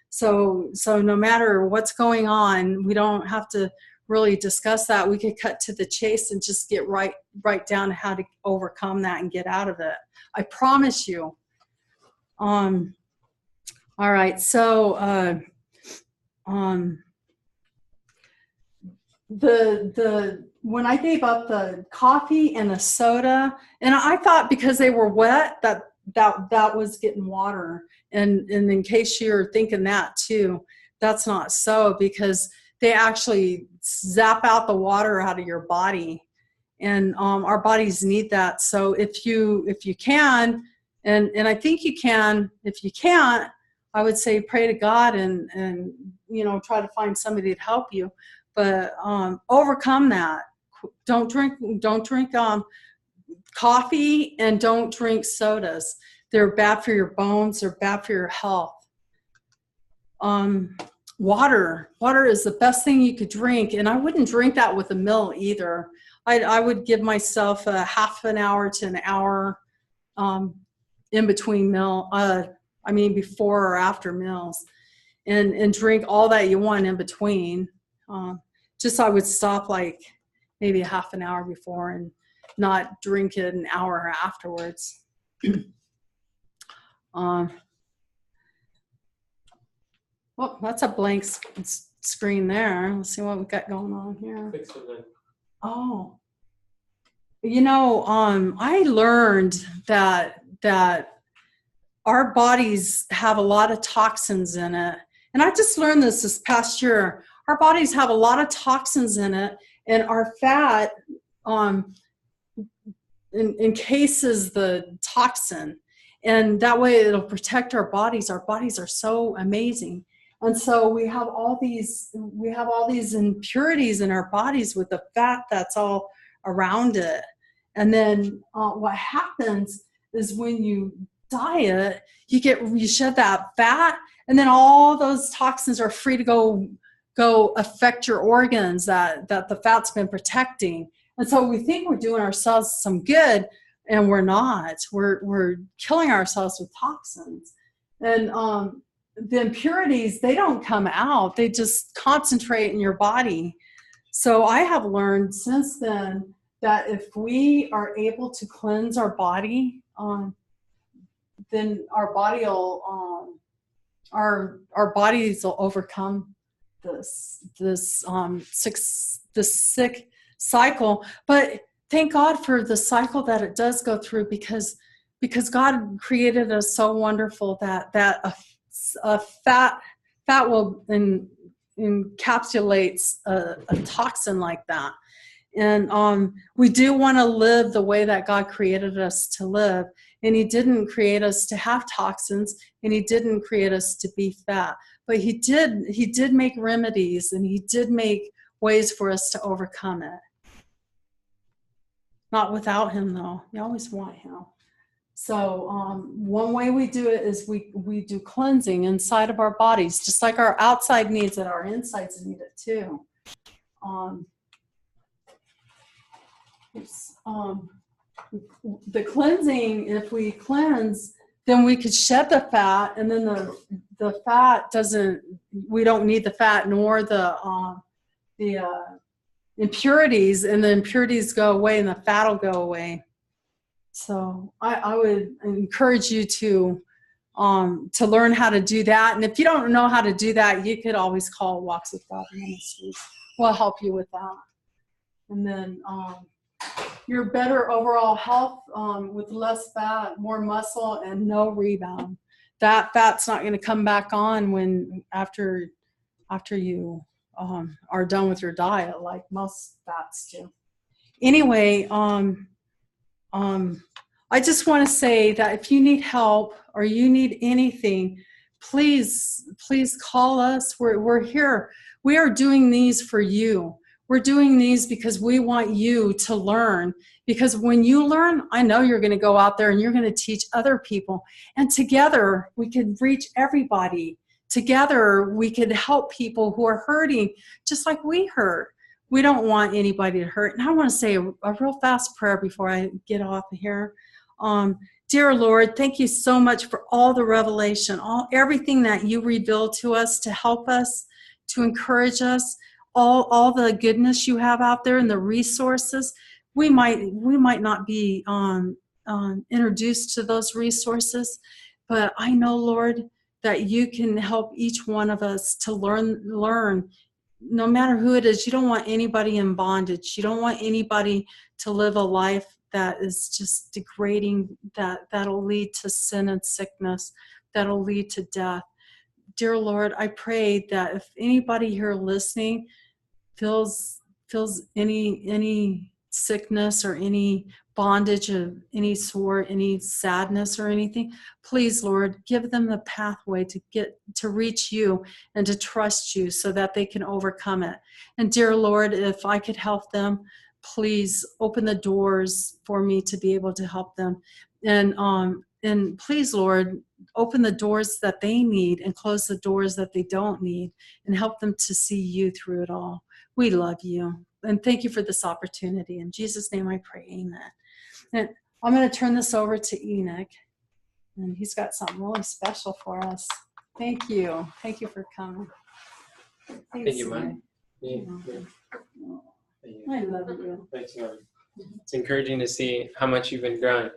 So no matter what's going on, we don't have to really discuss that. We could cut to the chase and just get right down to how to overcome that and get out of it. I promise you. All right, so when I gave up the coffee and the soda, and I thought because they were wet that was getting water, and in case you're thinking that too, that's not so, because they actually zap out the water out of your body, and our bodies need that. So if you can, and I think you can, if you can't, I would say pray to God and try to find somebody to help you, but overcome that. Don't drink coffee, and don't drink sodas. They're bad for your bones. They're bad for your health. Water is the best thing you could drink, and I wouldn't drink that with a meal either. I would give myself a half an hour to an hour in between meal. Before or after meals, and drink all that you want in between. I would stop like maybe a half an hour before and not drink it an hour afterwards. Well, that's a blank screen there. Let's see what we got going on here. Fix it then. Oh, I learned that our bodies have a lot of toxins in it. And I just learned this past year. Our bodies have a lot of toxins in it, and our fat encases the toxin. And that way it'll protect our bodies. Our bodies are so amazing. And so we have all these impurities in our bodies with the fat that's all around it. And then what happens is when you diet, you shed that fat, and then all those toxins are free to go affect your organs that the fat's been protecting. And so we think we're doing ourselves some good, and we're not. We're killing ourselves with toxins. And the impurities, they don't come out. They just concentrate in your body. So I have learned since then that if we are able to cleanse our body, then our bodies will overcome this sick cycle. But thank God for the cycle that it does go through, because God created us so wonderful that a fat will encapsulates a toxin like that. And we do want to live the way that God created us to live. And he didn't create us to have toxins, and he didn't create us to be fat. But he did make remedies, and he did make ways for us to overcome it. Not without him, though. You always want him. So one way we do it is we do cleansing inside of our bodies, just like our outside needs it, our insides need it too. The cleansing, if we cleanse, then we could shed the fat, and then the fat we don't need the fat nor the impurities, and the impurities go away and the fat will go away. So I would encourage you to learn how to do that. And if you don't know how to do that, you could always call Walks with God Ministries. We'll help you with that. And then your better overall health with less fat, more muscle, and no rebound. That fat's not going to come back on after you are done with your diet, like most fats do. Anyway, I just want to say that if you need help or you need anything, please call us. We're here. We are doing these for you. We're doing these because we want you to learn, Because when you learn, I know you're going to go out there and you're going to teach other people. And together we could reach everybody. Together we could help people who are hurting just like we hurt. We don't want anybody to hurt. And I want to say a real fast prayer before I get off of here. Dear Lord, thank you so much for all the revelation, everything that you revealed to us to help us, to encourage us, all the goodness you have out there and the resources. We might not be introduced to those resources, but I know, Lord, that you can help each one of us to learn, no matter who it is. You don't want anybody in bondage. You don't want anybody to live a life that is just degrading, that'll lead to sin and sickness, that'll lead to death. Dear Lord, I pray that if anybody here listening feels any sickness or any bondage of any sort, any sadness or anything, please, Lord, give them the pathway to reach you and to trust you so that they can overcome it. And dear Lord, if I could help them, please open the doors for me to be able to help them. And please, Lord, open the doors that they need and close the doors that they don't need, and help them to see you through it all. We love you. And thank you for this opportunity. In Jesus' name I pray, amen. And I'm going to turn this over to Enoch. And he's got something really special for us. Thank you. Thank you for coming. Thank you, Mike. Yeah. I love you. Thanks, Mom. It's encouraging to see how much you've been growing.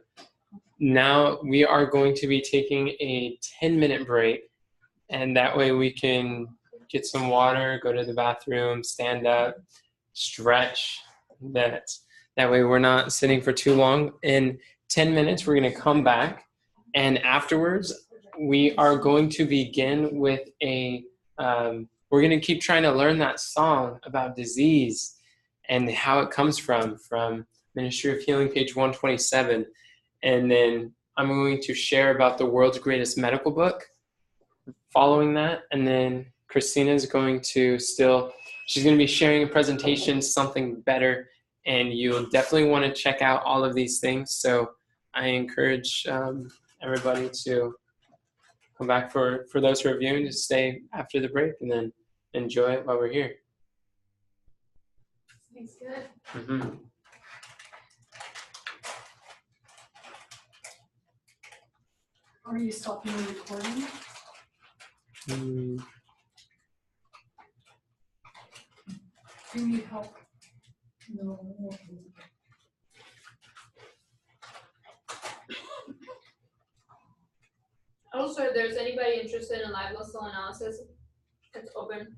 Now we are going to be taking a 10-minute break, and that way we can get some water, go to the bathroom, stand up, stretch. That way we're not sitting for too long. In 10 minutes, we're going to come back, and afterwards we are going to begin with we're going to keep trying to learn that song about disease and how it comes from Ministry of Healing, page 127. And then I'm going to share about the world's greatest medical book following that. And then Christina is going to she's going to be sharing a presentation, something better. And you'll definitely want to check out all of these things. So I encourage everybody to come back for those who are viewing, to stay after the break and then enjoy it while we're here. Thanks, good. Mm-hmm. Are you stopping the recording? Mm. Do you need help? No. Also, if there's anybody interested in live muscle analysis, it's open.